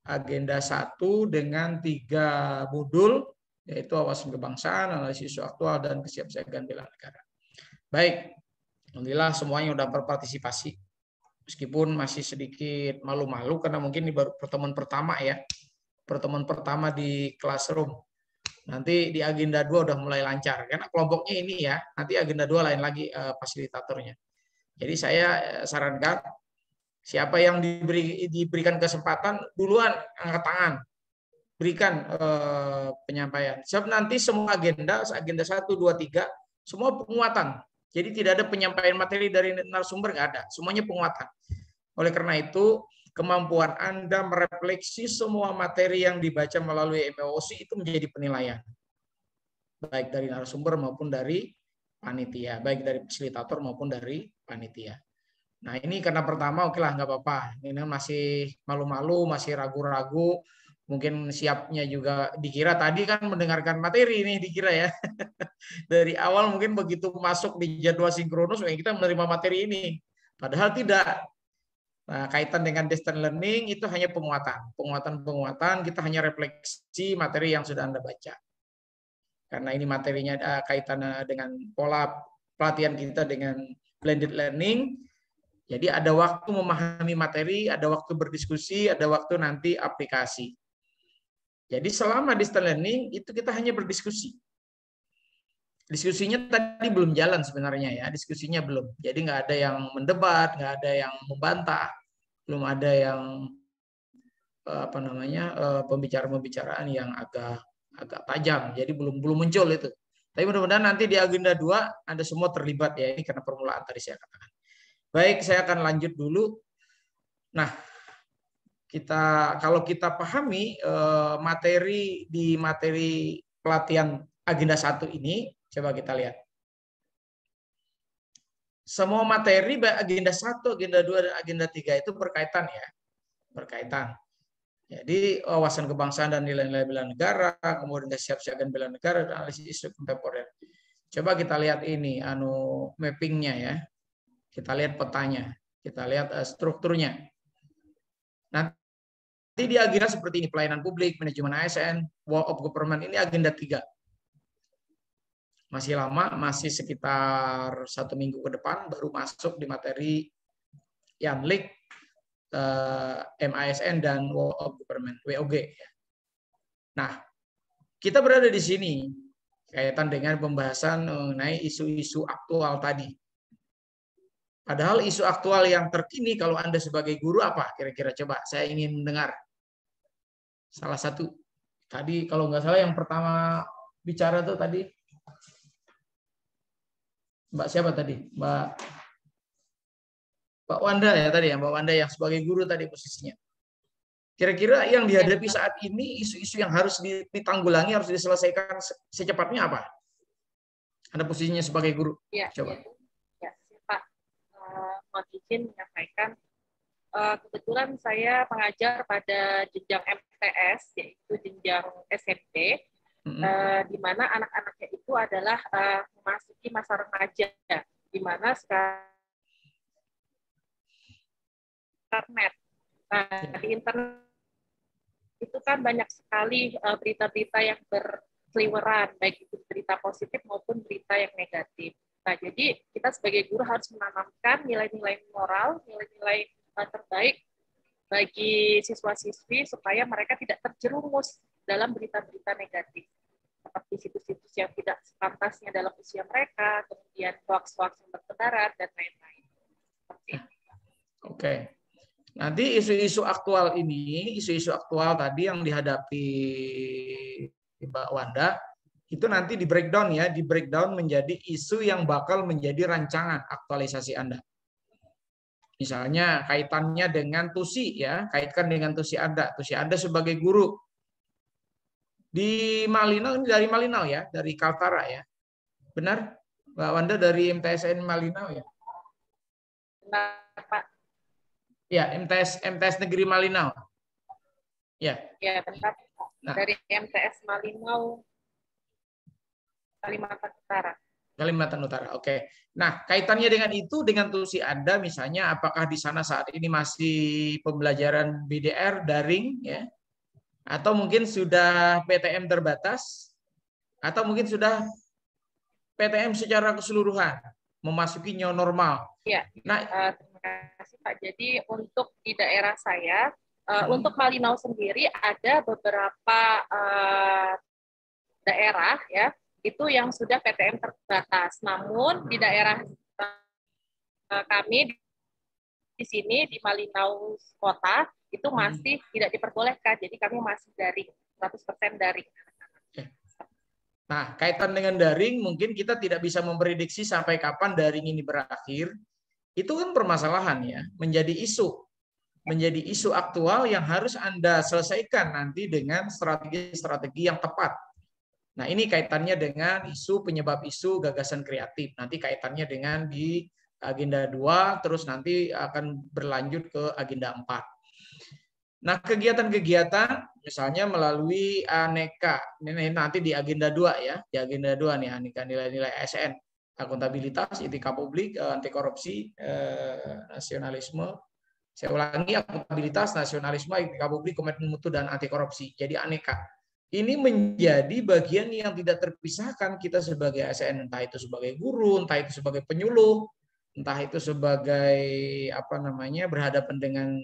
agenda 1 dengan 3 modul, yaitu wawasan kebangsaan, analisis isu aktual, dan kesiapsiagaan bela negara. Baik, alhamdulillah semuanya sudah berpartisipasi. Meskipun masih sedikit malu-malu karena mungkin ini baru pertemuan pertama ya. Pertemuan pertama di classroom. Nanti di agenda 2 udah mulai lancar. Karena kelompoknya ini ya, nanti agenda 2 lain lagi fasilitatornya. Jadi saya sarankan, siapa yang diberikan kesempatan, duluan angkat tangan. Berikan penyampaian. Sebab nanti semua agenda 1, 2, 3, semua penguatan. Jadi tidak ada penyampaian materi dari narasumber, nggak ada. Semuanya penguatan. Oleh karena itu, kemampuan Anda merefleksi semua materi yang dibaca melalui MOC itu menjadi penilaian. Baik dari narasumber maupun dari panitia. Baik dari fasilitator maupun dari panitia. Nah ini karena pertama oke lah nggak apa-apa. Ini masih malu-malu, masih ragu-ragu. Mungkin siapnya juga dikira tadi kan mendengarkan materi ini dikira ya. Dari awal mungkin begitu masuk di jadwal sinkronus kita menerima materi ini. Padahal tidak. Nah, kaitan dengan distance learning itu hanya penguatan, kita hanya refleksi materi yang sudah Anda baca. Karena ini materinya kaitan dengan pola pelatihan kita dengan blended learning, jadi ada waktu memahami materi, ada waktu berdiskusi, ada waktu nanti aplikasi. Jadi selama distance learning itu kita hanya berdiskusi. Diskusinya tadi belum jalan sebenarnya ya, diskusinya belum. Jadi nggak ada yang mendebat, nggak ada yang membantah, belum ada yang pembicaraan yang agak tajam. Jadi belum muncul itu. Tapi mudah-mudahan nanti di agenda 2 Anda semua terlibat ya, ini karena permulaan tadi saya katakan. Baik, saya akan lanjut dulu. Nah, kalau kita pahami materi pelatihan agenda 1 ini, coba kita lihat. Semua materi agenda 1, agenda 2, dan agenda 3 itu berkaitan ya. Berkaitan. Jadi wawasan kebangsaan dan nilai-nilai bela negara, kemudian kesiapsiagaan bela negara, dan analisis isu kontemporer. Coba kita lihat ini mappingnya ya. Kita lihat petanya. Kita lihat strukturnya. Nanti di agenda seperti ini, pelayanan publik, manajemen ASN, wall of government, ini agenda 3. Masih lama, masih sekitar 1 minggu ke depan baru masuk di materi Yanlik, MASN, dan Wall of Government, WOG. Nah, kita berada di sini kaitan dengan pembahasan mengenai isu-isu aktual tadi. Padahal isu aktual yang terkini kalau Anda sebagai guru apa? Kira-kira coba saya ingin mendengar. Salah satu. Tadi kalau nggak salah yang pertama bicara tuh tadi Mbak siapa tadi? Mbak Wanda ya tadi ya, Mbak Wanda yang sebagai guru tadi posisinya. Kira-kira yang dihadapi saat ini, isu-isu yang harus ditanggulangi, harus diselesaikan secepatnya apa? Anda posisinya sebagai guru. Ya, coba. Ya, Pak. Mohon izin menyampaikan. Kebetulan saya mengajar pada jenjang MTS, yaitu jenjang SMP, di mana anak-anaknya itu adalah memasuki masa remaja, di mana sekarang internet. Nah, di internet itu kan banyak sekali berita-berita yang berseliweran, baik itu berita positif maupun berita yang negatif. Nah, jadi kita sebagai guru harus menanamkan nilai-nilai moral, nilai-nilai terbaik bagi siswa-siswi supaya mereka tidak terjerumus dalam berita-berita negatif, seperti situs-situs yang tidak sepantasnya dalam usia mereka, kemudian hoax-hoax yang bertebaran, dan lain-lain. Oke. Nanti isu-isu aktual ini, isu-isu aktual tadi yang dihadapi Mbak Wanda, itu nanti di breakdown ya, di breakdown menjadi isu yang bakal menjadi rancangan aktualisasi Anda. Misalnya kaitannya dengan TUSI ya, kaitkan dengan TUSI Anda sebagai guru di Malinau, ini dari Malinau ya, dari Kaltara ya, benar Mbak Wanda dari MTSN Malinau ya? Benar Pak. Ya, MTS Negeri Malinau. Ya. Ya, benar. Nah, dari MTS Malinau, Kalimantan Utara. Kalimantan Utara, oke. Nah, kaitannya dengan itu, dengan TUSI Anda, misalnya, apakah di sana saat ini masih pembelajaran BDR daring, ya, atau mungkin sudah PTM terbatas, atau mungkin sudah PTM secara keseluruhan, memasuki new normal. Ya, terima kasih Pak. Jadi untuk di daerah saya, untuk Malinau sendiri ada beberapa daerah ya, itu yang sudah PTM terbatas. Namun di daerah kami di sini di Malinau Kota itu masih tidak diperbolehkan. Jadi kami masih daring, 100% daring. Nah, kaitan dengan daring, mungkin kita tidak bisa memprediksi sampai kapan daring ini berakhir. Itu kan permasalahan ya, menjadi isu aktual yang harus Anda selesaikan nanti dengan strategi-strategi yang tepat. Nah, ini kaitannya dengan isu penyebab isu gagasan kreatif. Nanti kaitannya dengan di agenda 2, terus nanti akan berlanjut ke agenda 4. Nah, kegiatan-kegiatan misalnya melalui aneka, ini nanti di agenda 2 ya, di agenda 2 nih, aneka nilai-nilai ASN, akuntabilitas, etika publik, anti korupsi, nasionalisme. Saya ulangi, akuntabilitas, nasionalisme, etika publik, komitmen mutu, dan anti korupsi. Jadi aneka. Ini menjadi bagian yang tidak terpisahkan kita sebagai ASN, entah itu sebagai guru, entah itu sebagai penyuluh, entah itu sebagai berhadapan dengan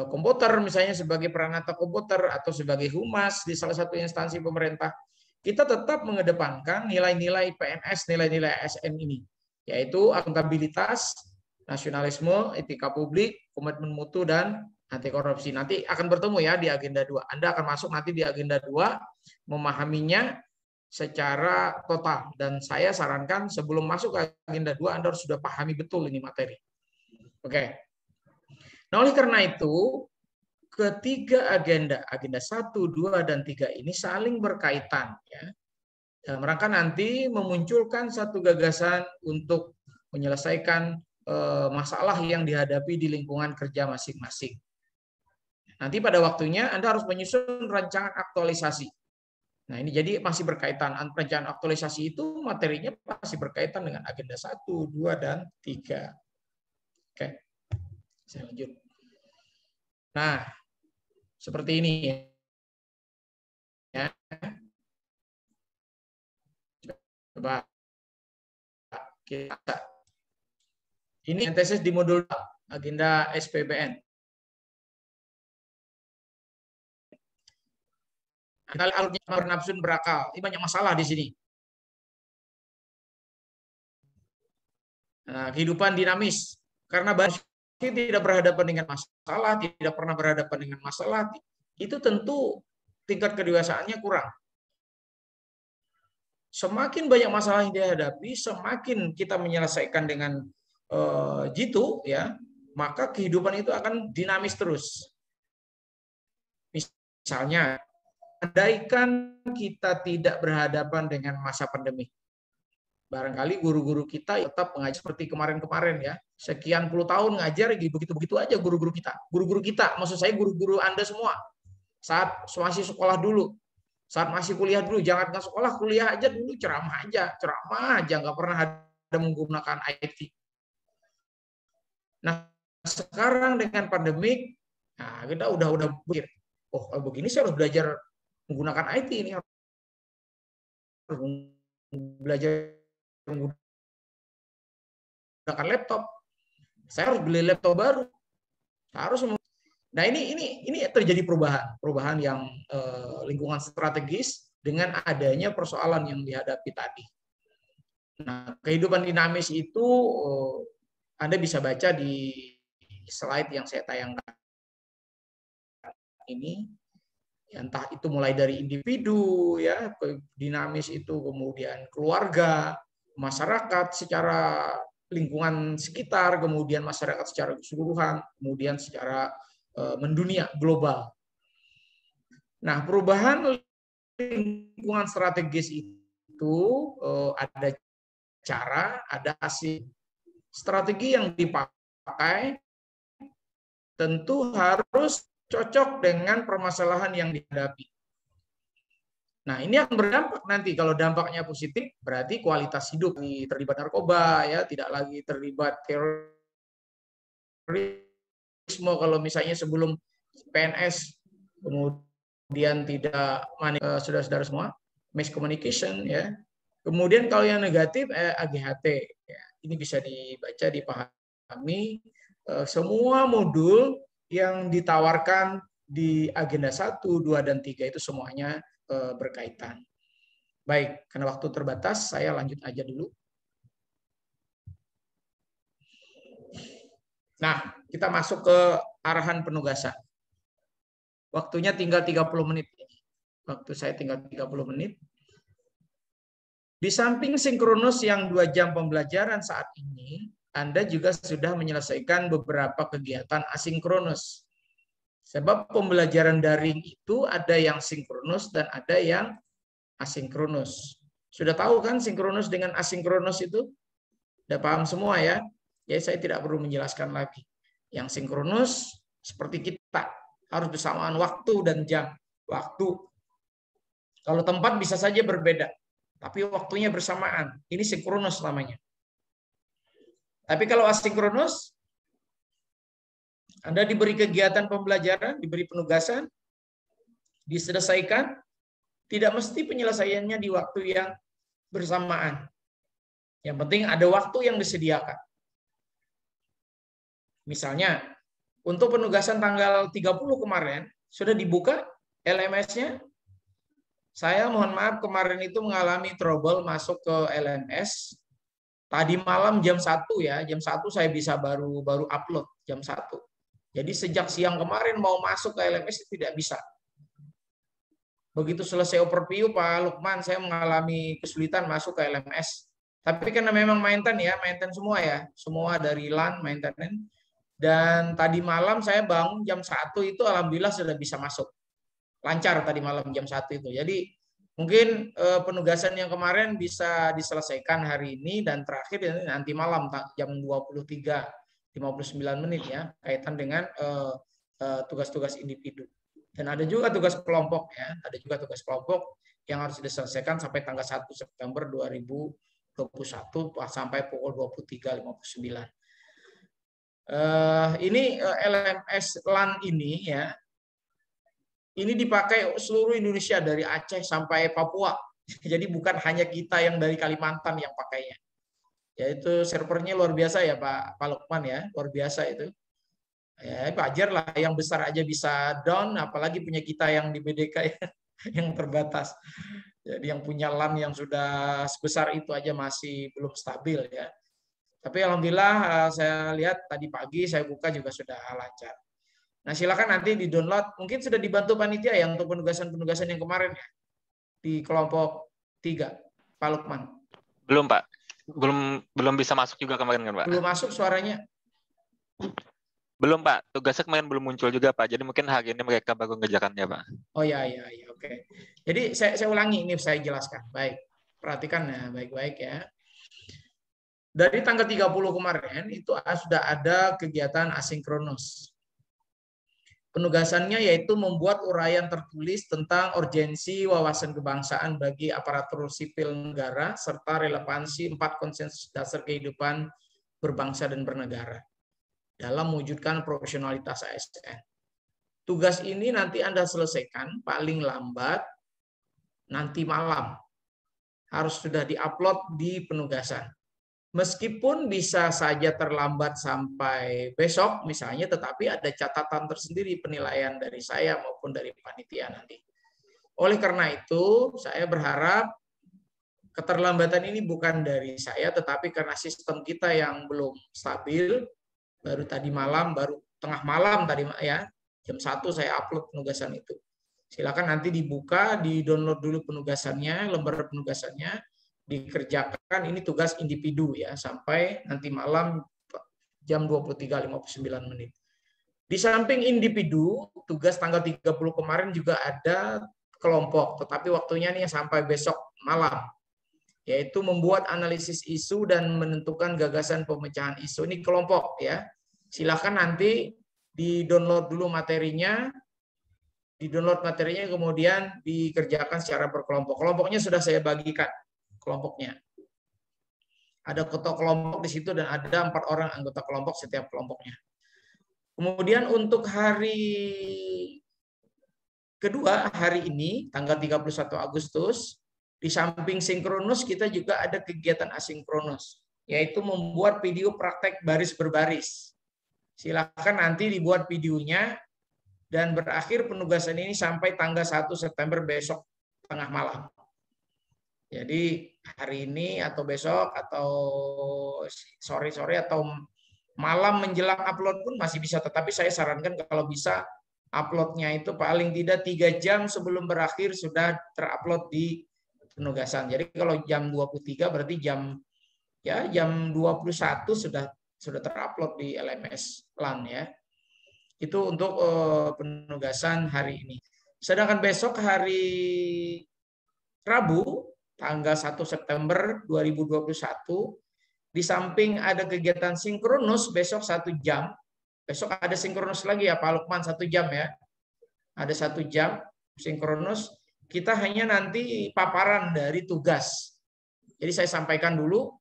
komputer, misalnya sebagai peranata komputer atau sebagai humas di salah satu instansi pemerintah. Kita tetap mengedepankan nilai-nilai PNS, nilai-nilai ASN ini, yaitu akuntabilitas, nasionalisme, etika publik, komitmen mutu, dan anti korupsi. Nanti akan bertemu ya di agenda 2. Anda akan masuk nanti di agenda 2, memahaminya secara total. Dan saya sarankan sebelum masuk ke agenda 2, Anda harus sudah pahami betul ini materi. Oke. Nah, oleh karena itu, ketiga agenda 1, 2, dan 3 ini saling berkaitan. Ya. Dalam rangka nanti memunculkan satu gagasan untuk menyelesaikan masalah yang dihadapi di lingkungan kerja masing-masing. Nanti pada waktunya Anda harus menyusun rancangan aktualisasi. Nah, ini jadi masih berkaitan. Rancangan aktualisasi itu materinya masih berkaitan dengan agenda 1, 2, dan 3. Oke. Saya lanjut. Nah, seperti ini ya. Coba kita. Ini antesis di modul agenda SPBN. Alurnya bernafsun berakal. Ini banyak masalah di sini. Nah, kehidupan dinamis. Karena manusia tidak berhadapan dengan masalah, tidak pernah berhadapan dengan masalah, itu tentu tingkat kedewasaannya kurang. Semakin banyak masalah yang dihadapi, semakin kita menyelesaikan dengan jitu, ya, maka kehidupan itu akan dinamis terus. Misalnya, andaikan kita tidak berhadapan dengan masa pandemi, barangkali guru-guru kita tetap mengajar seperti kemarin-kemarin ya. Sekian puluh tahun ngajar begitu-begitu aja guru-guru kita. Guru-guru kita, maksud saya guru-guru Anda semua. Saat masih sekolah dulu, saat masih kuliah dulu, jangan ke sekolah, kuliah aja dulu, ceramah aja, nggak pernah ada menggunakan IT. Nah, sekarang dengan pandemik, nah kita udah pikir, oh kalau begini saya harus belajar menggunakan IT ini, harus belajar menggunakan laptop. Saya harus beli laptop baru. Nah ini terjadi perubahan yang lingkungan strategis dengan adanya persoalan yang dihadapi tadi. Nah, kehidupan dinamis itu Anda bisa baca di slide yang saya tayangkan ini. Entah itu mulai dari individu ya, dinamis itu, kemudian keluarga, masyarakat secara lingkungan sekitar, kemudian masyarakat secara keseluruhan, kemudian secara mendunia global. Nah, perubahan lingkungan strategis itu ada cara, ada hasil. Strategi yang dipakai tentu harus cocok dengan permasalahan yang dihadapi. Nah, ini yang berdampak nanti. Kalau dampaknya positif, berarti kualitas hidup terlibat narkoba, ya, tidak lagi terlibat terorisme. Kalau misalnya sebelum PNS, kemudian tidak saudara-saudara semua, miscommunication, ya. Kemudian kalau yang negatif, AGHT, ya. Ini bisa dibaca, dipahami. Semua modul yang ditawarkan di agenda 1, 2, dan 3 itu semuanya berkaitan. Baik, karena waktu terbatas, saya lanjut aja dulu. Nah, kita masuk ke arahan penugasan. Waktunya tinggal 30 menit. Waktu saya tinggal 30 menit. Di samping sinkronus yang 2 jam pembelajaran saat ini, Anda juga sudah menyelesaikan beberapa kegiatan asinkronus. Sebab pembelajaran daring itu ada yang sinkronus dan ada yang asinkronus. Sudah tahu kan sinkronus dengan asinkronus itu? Sudah paham semua ya? Jadi saya tidak perlu menjelaskan lagi. Yang sinkronus seperti kita, harus bersamaan waktu dan jam. Waktu. Kalau tempat bisa saja berbeda, tapi waktunya bersamaan. Ini sinkronus namanya. Tapi kalau asinkronus, Anda diberi kegiatan pembelajaran, diberi penugasan, diselesaikan, tidak mesti penyelesaiannya di waktu yang bersamaan. Yang penting ada waktu yang disediakan. Misalnya, untuk penugasan tanggal 30 kemarin, sudah dibuka LMS-nya. Saya mohon maaf, kemarin itu mengalami trouble masuk ke LMS. Tadi malam jam 1 ya, jam 1 saya bisa baru upload jam 1. Jadi sejak siang kemarin mau masuk ke LMS tidak bisa. Begitu selesai overview Pak Lukman, saya mengalami kesulitan masuk ke LMS. Tapi karena memang maintain semua ya, semua dari LAN maintenance. Dan tadi malam saya bangun jam 1 itu alhamdulillah sudah bisa masuk. Lancar tadi malam jam 1 itu. Jadi mungkin penugasan yang kemarin bisa diselesaikan hari ini dan terakhir nanti malam jam 23.59 menit ya, kaitan dengan tugas-tugas individu. Dan ada juga tugas kelompok ya, ada juga tugas kelompok yang harus diselesaikan sampai tanggal 1 September 2021 sampai pukul 23.59. Ini LMS LAN ini ya, ini dipakai seluruh Indonesia dari Aceh sampai Papua. Jadi bukan hanya kita yang dari Kalimantan yang pakainya. Yaitu servernya luar biasa ya Pak Lukman ya, luar biasa itu. Ya wajar lah, yang besar aja bisa down, apalagi punya kita yang di BDK ya, yang terbatas. Jadi yang punya LAN yang sudah sebesar itu aja masih belum stabil ya. Tapi alhamdulillah saya lihat tadi pagi saya buka juga sudah lancar. Nah silakan nanti di-download. Mungkin sudah dibantu panitia ya untuk penugasan-penugasan yang kemarin ya di kelompok 3, Pak Lukman. Belum Pak, belum bisa masuk juga kemarin kan Pak? Belum masuk suaranya. Belum Pak, tugasnya kemarin belum muncul juga Pak. Jadi mungkin hari ini mereka baru ngerjakannya Pak. Oh ya, oke. Jadi saya ulangi ini, saya jelaskan. Baik, perhatikan ya baik-baik ya. Dari tanggal 30 kemarin itu sudah ada kegiatan asinkronus. Penugasannya yaitu membuat uraian tertulis tentang urgensi wawasan kebangsaan bagi aparatur sipil negara serta relevansi 4 konsensus dasar kehidupan berbangsa dan bernegara dalam mewujudkan profesionalitas ASN. Tugas ini nanti Anda selesaikan paling lambat nanti malam. Harus sudah diupload di penugasan. Meskipun bisa saja terlambat sampai besok misalnya, tetapi ada catatan tersendiri penilaian dari saya maupun dari panitia nanti. Oleh karena itu, saya berharap keterlambatan ini bukan dari saya, tetapi karena sistem kita yang belum stabil, baru tadi malam, baru tengah malam tadi ya, jam 1 saya upload penugasan itu. Silakan nanti dibuka, di-download dulu penugasannya, lembar penugasannya, dikerjakan. Ini tugas individu ya, sampai nanti malam jam 23.59. Di samping individu, tugas tanggal 30 kemarin juga ada kelompok, tetapi waktunya nih sampai besok malam, yaitu membuat analisis isu dan menentukan gagasan pemecahan isu. Ini kelompok ya. Silakan nanti di-download dulu materinya, kemudian dikerjakan secara berkelompok. Kelompoknya sudah saya bagikan, kelompoknya. Ada ketua kelompok di situ dan ada 4 orang anggota kelompok setiap kelompoknya. Kemudian untuk hari kedua, hari ini, tanggal 31 Agustus, di samping sinkronus, kita juga ada kegiatan asinkronus, yaitu membuat video praktek baris berbaris. Silakan nanti dibuat videonya, dan berakhir penugasan ini sampai tanggal 1 September besok tengah malam. Jadi hari ini atau besok atau sore-sore atau malam menjelang upload pun masih bisa, tetapi saya sarankan kalau bisa uploadnya itu paling tidak 3 jam sebelum berakhir sudah terupload di penugasan. Jadi kalau jam 23 berarti jam 21 sudah terupload di LMS LAN ya. Itu untuk penugasan hari ini. Sedangkan besok hari Rabu tanggal 1 September 2021 di samping ada kegiatan sinkronus besok 1 jam. Besok ada sinkronus lagi ya Pak Lukman 1 jam ya. Ada 1 jam sinkronus. Kita hanya nanti paparan dari tugas. Jadi saya sampaikan dulu,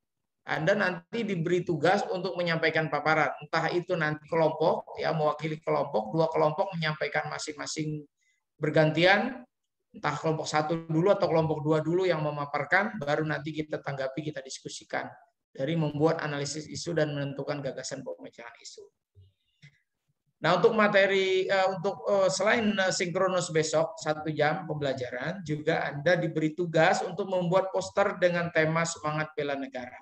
Anda nanti diberi tugas untuk menyampaikan paparan. Entah itu nanti kelompok, ya mewakili kelompok, 2 kelompok menyampaikan masing-masing bergantian, entah kelompok 1 dulu atau kelompok 2 dulu yang memaparkan, baru nanti kita tanggapi, kita diskusikan. Dari membuat analisis isu dan menentukan gagasan pemecahan isu. Nah, untuk materi selain sinkronus besok 1 jam pembelajaran, juga Anda diberi tugas untuk membuat poster dengan tema semangat bela negara.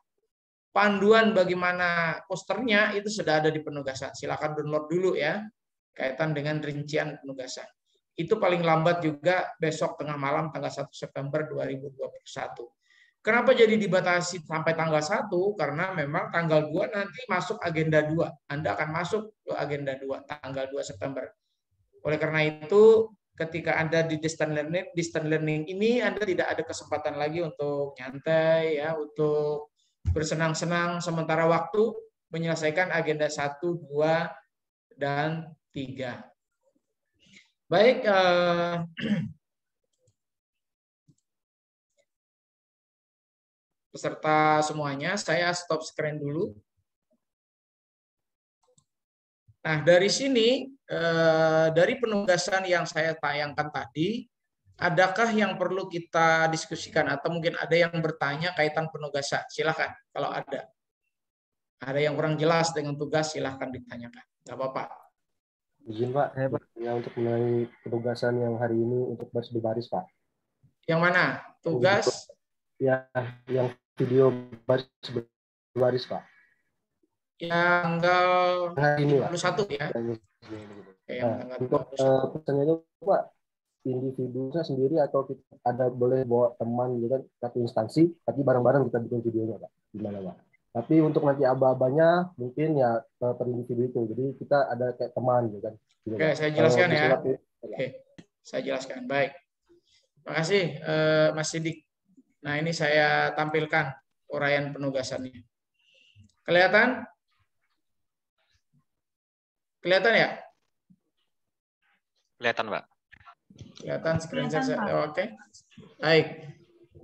Panduan bagaimana posternya itu sudah ada di penugasan. Silakan download dulu ya, kaitan dengan rincian penugasan. Itu paling lambat juga besok tengah malam tanggal 1 September 2021. Kenapa jadi dibatasi sampai tanggal 1? Karena memang tanggal 2 nanti masuk agenda 2. Anda akan masuk ke agenda 2, tanggal 2 September. Oleh karena itu, ketika Anda di distance learning ini, Anda tidak ada kesempatan lagi untuk nyantai, ya, untuk bersenang-senang sementara waktu, menyelesaikan agenda 1, 2, dan 3. Baik, peserta semuanya, saya stop screen dulu. Nah, dari sini, dari penugasan yang saya tayangkan tadi, adakah yang perlu kita diskusikan atau mungkin ada yang bertanya kaitan penugasan? Silakan, kalau ada. Ada yang kurang jelas dengan tugas, silakan ditanyakan. Nggak apa-apa. Izin Pak, ya, untuk mengenai penugasan yang hari ini untuk baris-baris Pak. Yang mana? Tugas? Ya, yang video baris Pak. Yang tanggal 21 ya. Nah, untuk pesannya itu Pak, individunya sendiri atau kita ada boleh bawa teman gitu kan, satu instansi, tapi bareng-bareng kita bikin videonya Pak. Gimana Pak? Tapi untuk nanti aba-abanya mungkin ya per individu itu. Jadi kita ada kayak teman gitu kan. Oke, saya jelaskan ya. Oke, saya jelaskan. Baik. Terima kasih Mas Sidik. Nah, ini saya tampilkan uraian penugasannya. Kelihatan? Kelihatan ya? Kelihatan, Pak. Kelihatan screenshot saya. Oke. Baik.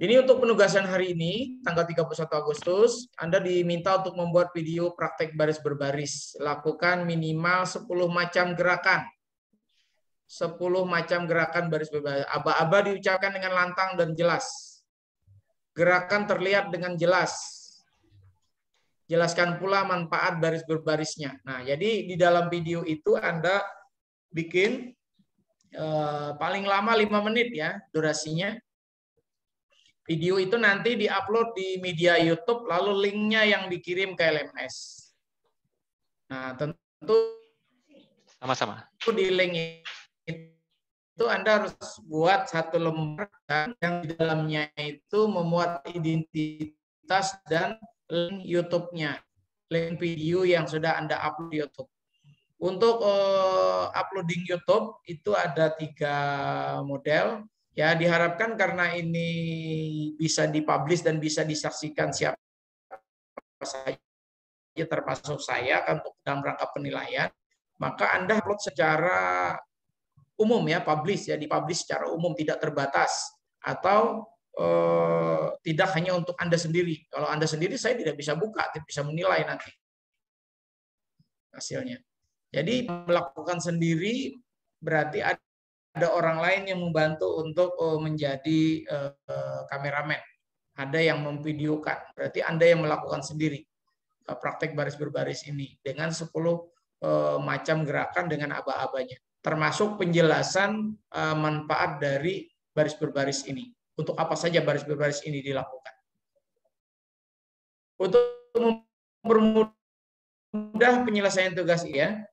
Ini untuk penugasan hari ini, tanggal 31 Agustus, Anda diminta untuk membuat video praktek baris berbaris. Lakukan minimal 10 macam gerakan. 10 macam gerakan baris berbaris. Aba-aba diucapkan dengan lantang dan jelas. Gerakan terlihat dengan jelas. Jelaskan pula manfaat baris berbarisnya. Nah, jadi di dalam video itu Anda bikin paling lama 5 menit ya durasinya. Video itu nanti diupload di media YouTube, lalu linknya yang dikirim ke LMS. Nah, tentu sama-sama. Di link itu Anda harus buat satu lembar yang di dalamnya itu memuat identitas dan link YouTube-nya, link video yang sudah Anda upload di YouTube. Untuk uploading YouTube itu ada 3 model. Ya, diharapkan karena ini bisa dipublish dan bisa disaksikan siapa saja termasuk saya kan untuk dalam rangka penilaian, maka Anda upload secara umum ya, publish ya, dipublish secara umum tidak terbatas atau tidak hanya untuk Anda sendiri. Kalau Anda sendiri saya tidak bisa buka, tidak bisa menilai nanti hasilnya. Jadi melakukan sendiri berarti ada orang lain yang membantu untuk menjadi kameramen. Ada yang memvideokan. Berarti Anda yang melakukan sendiri praktek baris berbaris ini dengan 10 macam gerakan dengan aba-abanya. Termasuk penjelasan manfaat dari baris berbaris ini. Untuk apa saja baris berbaris ini dilakukan. Untuk mempermudah penyelesaian tugas ya.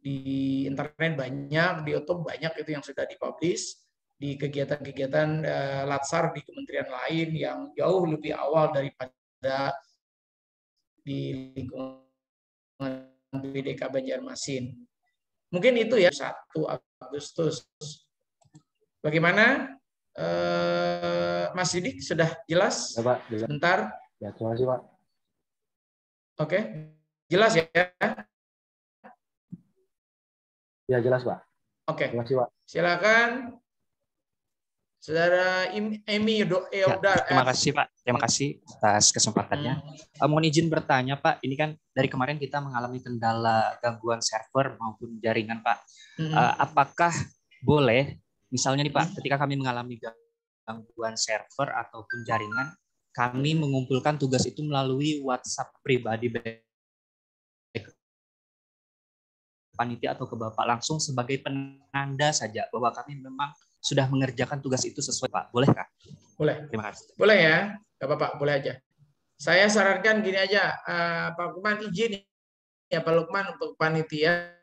Di internet banyak, di YouTube banyak itu yang sudah dipublish, di kegiatan-kegiatan Latsar di kementerian lain yang jauh lebih awal daripada di lingkungan BDK Banjarmasin. Mungkin itu ya 1 Agustus. Bagaimana Mas Sidik, sudah jelas? Ya, Pak, jelas. Bentar. Ya, terima kasih, Pak. Oke, jelas ya? Ya, jelas, Pak. Oke. Terima kasih, Pak. Silakan. Saudara Emi Yoda. Terima kasih, Pak. Terima kasih atas kesempatannya. Mohon izin bertanya, Pak. Ini kan dari kemarin kita mengalami kendala gangguan server maupun jaringan, Pak. Apakah boleh, misalnya nih Pak, ketika kami mengalami gangguan server ataupun jaringan, kami mengumpulkan tugas itu melalui WhatsApp pribadi panitia atau ke Bapak langsung sebagai penanda saja bahwa kami memang sudah mengerjakan tugas itu sesuai, Pak. Bolehkah? Boleh. Terima kasih. Boleh ya, Gak apa-apa, boleh aja. Saya sarankan gini aja, Pak Lukman izin ya Pak Lukman untuk panitia.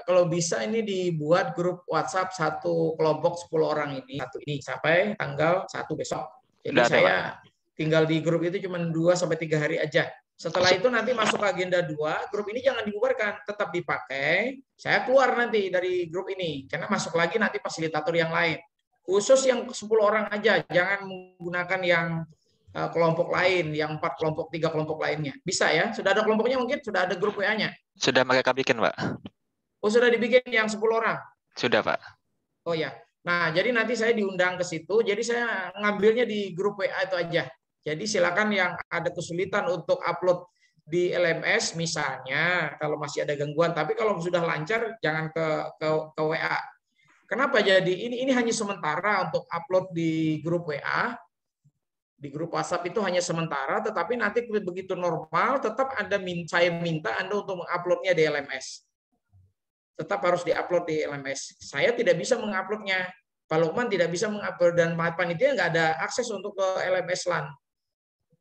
Kalau bisa ini dibuat grup WhatsApp satu kelompok 10 orang ini, sampai tanggal 1 besok. Jadi saya tinggal di grup itu cuma 2-3 hari aja. Setelah itu nanti masuk ke agenda 2, grup ini jangan dibubarkan, tetap dipakai. Saya keluar nanti dari grup ini, karena masuk lagi nanti fasilitator yang lain. Khusus yang 10 orang aja, jangan menggunakan yang kelompok lain, yang 4 kelompok, 3 kelompok lainnya. Bisa ya? Sudah ada kelompoknya mungkin? Sudah ada grup WA-nya? Sudah mereka bikin, Pak. Oh, sudah dibikin yang 10 orang? Sudah, Pak. Oh ya. Nah, jadi nanti saya diundang ke situ, jadi saya ngambilnya di grup WA itu aja. Jadi silakan yang ada kesulitan untuk upload di LMS misalnya kalau masih ada gangguan, tapi kalau sudah lancar jangan ke WA. Kenapa jadi ini hanya sementara untuk upload di grup WA. Di grup WhatsApp itu hanya sementara, tetapi nanti begitu normal tetap saya minta Anda untuk menguploadnya di LMS. Tetap harus diupload di LMS. Saya tidak bisa menguploadnya. Pak Lukman tidak bisa mengupload dan panitia nggak ada akses untuk ke LMS LAN.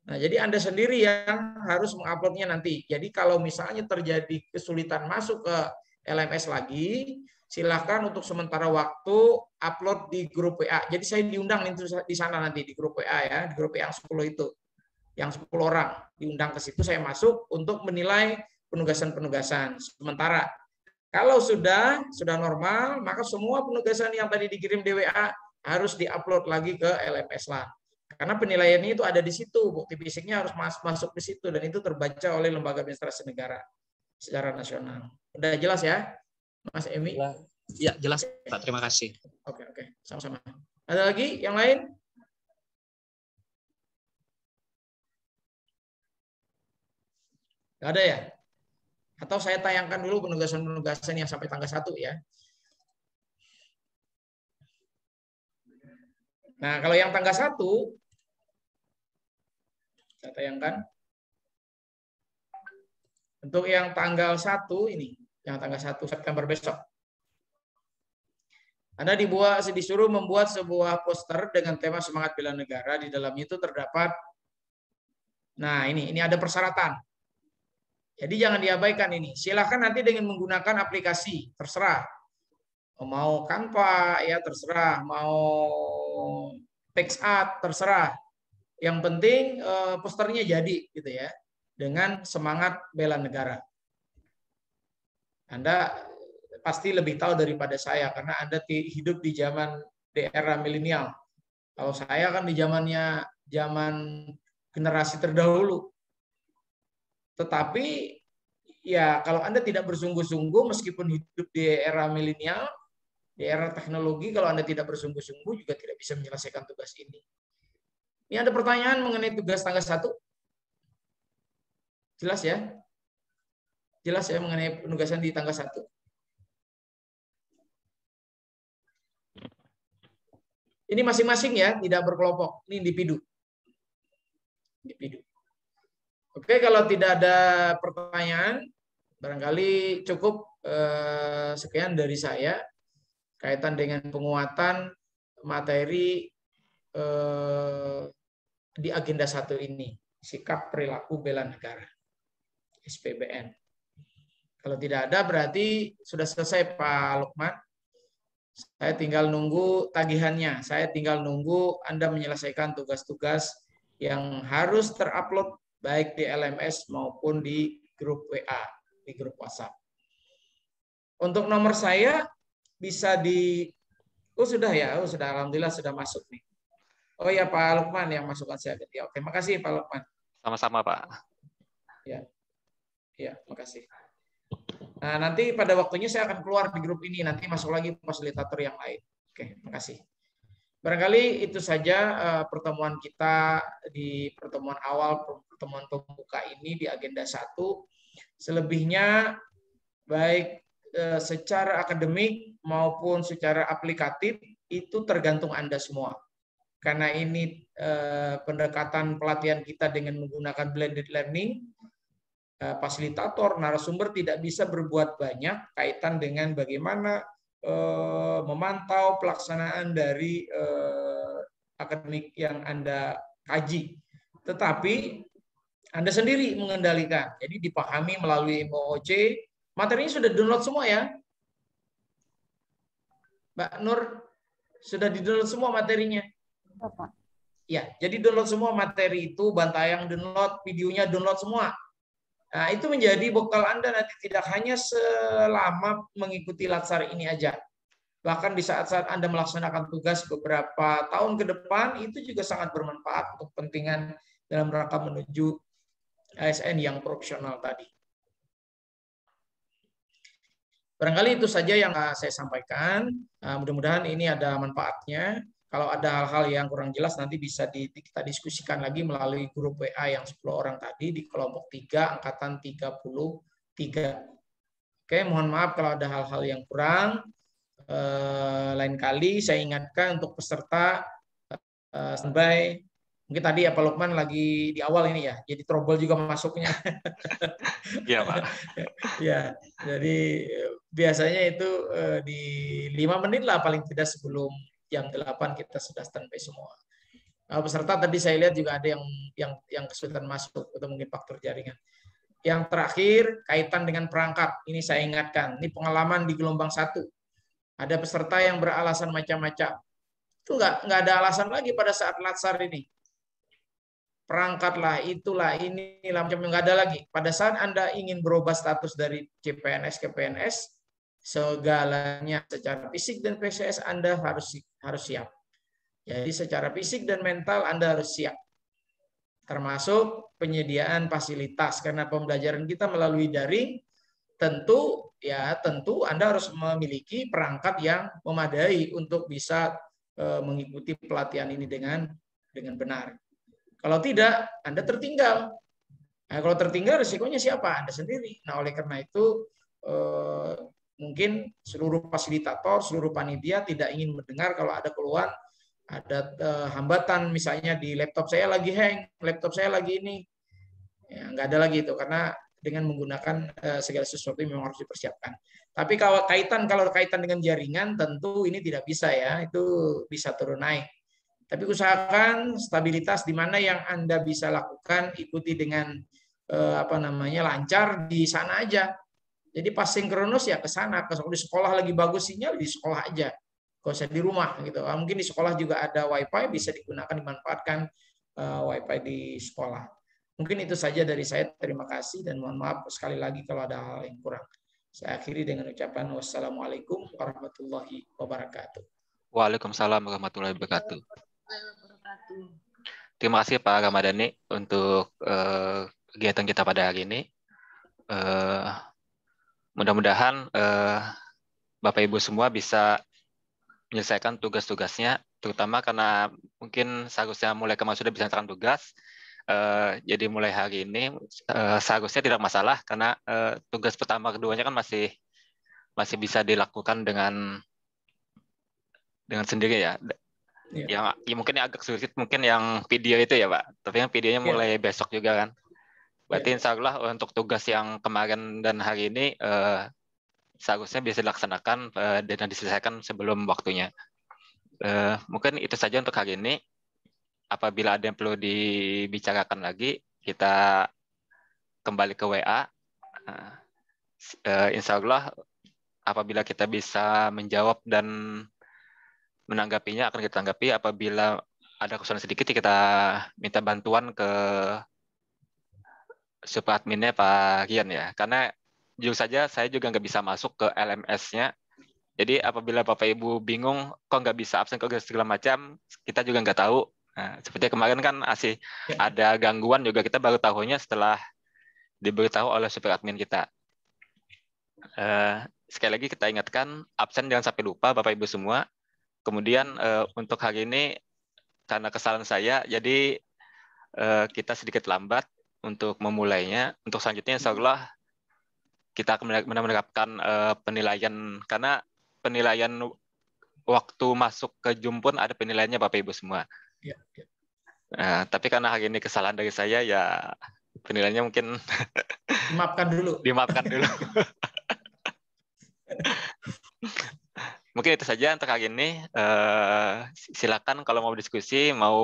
Nah, jadi Anda sendiri yang harus menguploadnya nanti. Jadi kalau misalnya terjadi kesulitan masuk ke LMS lagi, silahkan untuk sementara waktu upload di grup WA. Jadi saya diundang di sana nanti di grup WA ya, di grup WA yang 10 itu. Yang 10 orang diundang ke situ, saya masuk untuk menilai penugasan-penugasan sementara. Kalau sudah normal, maka semua penugasan yang tadi dikirim di WA harus diupload lagi ke LMS LAN. Karena penilaiannya itu ada di situ, bukti fisiknya harus masuk di situ, dan itu terbaca oleh Lembaga Administrasi Negara secara nasional. Udah jelas ya, Mas Emi? Ya, jelas Pak. Terima kasih. Oke, sama-sama. Ada lagi yang lain? Nggak ada ya? Atau saya tayangkan dulu penugasan-penugasan yang sampai tanggal 1 ya. Nah, kalau yang tanggal 1, saya tayangkan. Untuk yang tanggal 1 ini, yang tanggal 1 September besok. Anda disuruh membuat sebuah poster dengan tema semangat bela negara. Di dalamnya itu terdapat, nah ini ada persyaratan. Jadi jangan diabaikan ini. Silahkan nanti dengan menggunakan aplikasi, terserah. Mau Canva, ya terserah. Mau PicsArt, terserah. Yang penting posternya jadi, gitu ya. Dengan semangat bela negara. Anda pasti lebih tahu daripada saya, karena Anda hidup di era milenial. Kalau saya kan di zaman generasi terdahulu. Tetapi ya kalau Anda tidak bersungguh-sungguh, meskipun hidup di era milenial, di era teknologi, kalau Anda tidak bersungguh-sungguh juga tidak bisa menyelesaikan tugas ini. Ini ada pertanyaan mengenai tugas tanggal 1? Jelas ya? Jelas ya mengenai penugasan di tanggal 1? Ini masing-masing ya, tidak berkelompok. Ini individu. Oke, kalau tidak ada pertanyaan, barangkali cukup sekian dari saya kaitan dengan penguatan materi di agenda 1 ini, sikap perilaku bela negara, SPBN. Kalau tidak ada berarti sudah selesai Pak Lukman. Saya tinggal nunggu tagihannya, saya tinggal nunggu Anda menyelesaikan tugas-tugas yang harus terupload baik di LMS maupun di grup WA, di grup WhatsApp. Untuk nomor saya bisa sudah ya, sudah, alhamdulillah sudah masuk nih. Oh ya Pak Lukman yang masukkan saya. Ya, oke, makasih Pak Lukman. Sama-sama Pak. Ya, makasih. Nah, nanti pada waktunya saya akan keluar di grup ini, nanti masuk lagi fasilitator yang lain. Oke, makasih. Barangkali itu saja pertemuan kita di pertemuan awal, pertemuan pembuka ini di agenda 1. Selebihnya baik secara akademik maupun secara aplikatif itu tergantung Anda semua. Karena ini pendekatan pelatihan kita dengan menggunakan blended learning, fasilitator, narasumber tidak bisa berbuat banyak kaitan dengan bagaimana memantau pelaksanaan dari akademik yang Anda kaji. Tetapi Anda sendiri mengendalikan. Jadi dipahami melalui MOOC. Materinya sudah download semua ya? Mbak Nur, sudah di-download semua materinya? Ya, jadi download semua materi itu, Bantayang download, videonya download semua. Nah, itu menjadi bekal Anda nanti, tidak hanya selama mengikuti latsar ini aja. Bahkan di saat-saat Anda melaksanakan tugas beberapa tahun ke depan, itu juga sangat bermanfaat untuk kepentingan dalam rangka menuju ASN yang profesional tadi. Barangkali itu saja yang saya sampaikan. Mudah-mudahan ini ada manfaatnya. Kalau ada hal-hal yang kurang jelas nanti bisa kita diskusikan lagi melalui grup WA yang 10 orang tadi di kelompok 3 angkatan 33. Oke, mohon maaf kalau ada hal-hal yang kurang. Lain kali saya ingatkan untuk peserta standby. Mungkin tadi ya Pak Lukman lagi di awal ini ya, jadi trouble juga masuknya. Iya Pak. Ya, jadi biasanya itu di 5 menit lah paling tidak sebelum jam 8 kita sudah standby semua. Peserta tadi saya lihat juga ada yang kesulitan masuk atau mungkin faktor jaringan. Yang terakhir, kaitan dengan perangkat. Ini saya ingatkan. Ini pengalaman di gelombang 1. Ada peserta yang beralasan macam-macam. Itu nggak ada alasan lagi pada saat latsar ini. Perangkat lah, itulah, inilah, macam nggak ada lagi. Pada saat Anda ingin berubah status dari CPNS ke PNS, segalanya secara fisik dan PCS Anda harus siap. Jadi secara fisik dan mental Anda harus siap. Termasuk penyediaan fasilitas, karena pembelajaran kita melalui daring, tentu Anda harus memiliki perangkat yang memadai untuk bisa mengikuti pelatihan ini dengan benar. Kalau tidak, Anda tertinggal. Nah, kalau tertinggal risikonya siapa? Anda sendiri. Nah, oleh karena itu mungkin seluruh fasilitator, seluruh panitia tidak ingin mendengar kalau ada keluhan, ada hambatan, misalnya di laptop saya lagi hang, laptop saya lagi ini. Ya, nggak ada lagi itu, karena dengan menggunakan segala sesuatu yang memang harus dipersiapkan. Tapi kalau kaitan dengan jaringan, tentu ini tidak bisa ya, itu bisa turun naik. Tapi usahakan stabilitas di mana yang Anda bisa lakukan, ikuti dengan lancar di sana aja. Jadi pas sinkronus ya ke sana. Kalau di sekolah lagi bagus sinyal, di sekolah aja. Kalau saya di rumah gitu. Mungkin di sekolah juga ada WiFi, bisa digunakan, dimanfaatkan WiFi di sekolah. Mungkin itu saja dari saya. Terima kasih dan mohon maaf sekali lagi kalau ada hal yang kurang. Saya akhiri dengan ucapan wassalamualaikum warahmatullahi wabarakatuh. Waalaikumsalam warahmatullahi wabarakatuh. Terima kasih Pak Ramadhani untuk kegiatan kita pada hari ini. Mudah-mudahan Bapak Ibu semua bisa menyelesaikan tugas-tugasnya, terutama karena mungkin seharusnya mulai kemarin sudah bisa menyelesaikan tugas. Jadi mulai hari ini seharusnya tidak masalah karena tugas pertama keduanya kan masih bisa dilakukan dengan sendiri ya. Yang mungkin agak sulit mungkin yang video itu ya Pak. Tapi yang videonya mulai besok juga kan. Berarti insya Allah untuk tugas yang kemarin dan hari ini seharusnya bisa dilaksanakan dan diselesaikan sebelum waktunya. Mungkin itu saja untuk hari ini. Apabila ada yang perlu dibicarakan lagi, kita kembali ke WA. Insya Allah apabila kita bisa menjawab dan menanggapinya akan kita tanggapi. Apabila ada kesulitan sedikit kita minta bantuan ke super adminnya Pak Rian ya, karena jujur saja saya juga nggak bisa masuk ke LMS-nya. Jadi apabila Bapak Ibu bingung kok nggak bisa absen, kok segala macam, kita juga nggak tahu. Nah, seperti kemarin kan masih ada gangguan juga, kita baru tahunya setelah diberitahu oleh super admin kita. Sekali lagi kita ingatkan, absen jangan sampai lupa Bapak Ibu semua. Kemudian untuk hari ini karena kesalahan saya, jadi kita sedikit lambat untuk memulainya. Untuk selanjutnya insya Allah kita akan menerapkan penilaian, karena penilaian waktu masuk ke Zoom pun ada penilaiannya Bapak Ibu semua. Ya, ya. Tapi karena hari ini kesalahan dari saya, ya penilaiannya mungkin dimaafkan dulu. Dimaafkan dulu. Mungkin itu saja untuk hari ini. Silakan kalau mau diskusi, mau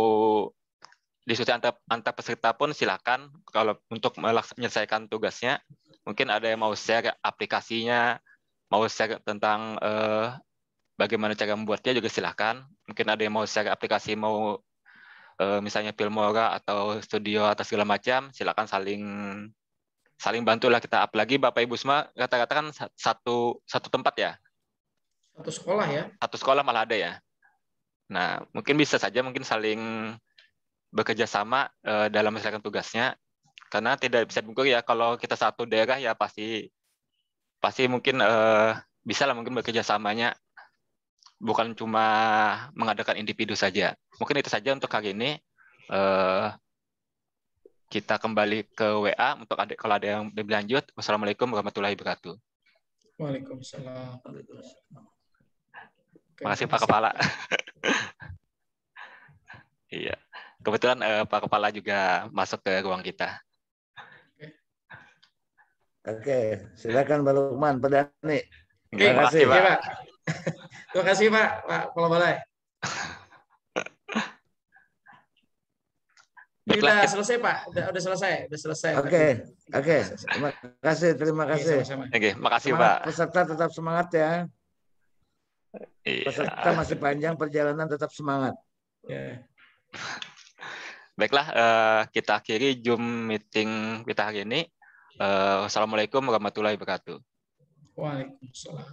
diskusi antar peserta pun silakan. Kalau untuk menyelesaikan tugasnya, mungkin ada yang mau share aplikasinya, mau share tentang bagaimana cara membuatnya juga silakan. Mungkin ada yang mau share aplikasi, mau misalnya Filmora atau Studio atau segala macam, silakan saling bantulah kita. Apalagi Bapak Ibu semua rata-rata kan satu tempat ya. Satu sekolah ya. Satu sekolah malah ada ya. Nah, mungkin bisa saja mungkin saling bekerja sama dalam menyelesaikan tugasnya. Karena tidak bisa dipungkiri ya, kalau kita satu daerah ya pasti mungkin bisa lah mungkin bekerja samanya. Bukan cuma mengadakan individu saja. Mungkin itu saja untuk hari ini. Kita kembali ke WA untuk kalau ada yang lebih lanjut. Wassalamualaikum warahmatullahi wabarakatuh. Waalaikumsalam. Terima kasih Pak Kepala. Iya, kebetulan Pak Kepala juga masuk ke ruang kita. Oke, silakan Pak Lukman, Pak Dhani. Terima kasih Pak. Terima kasih Pak Kepala Balai. Ini udah selesai Pak, udah selesai. Oke. Terima kasih. Oke, makasih semangat, Pak. Peserta tetap semangat ya. Iya. Peserta masih panjang perjalanan, tetap semangat. Baiklah, kita akhiri Zoom meeting kita hari ini. Wassalamualaikum warahmatullahi wabarakatuh. Waalaikumsalam.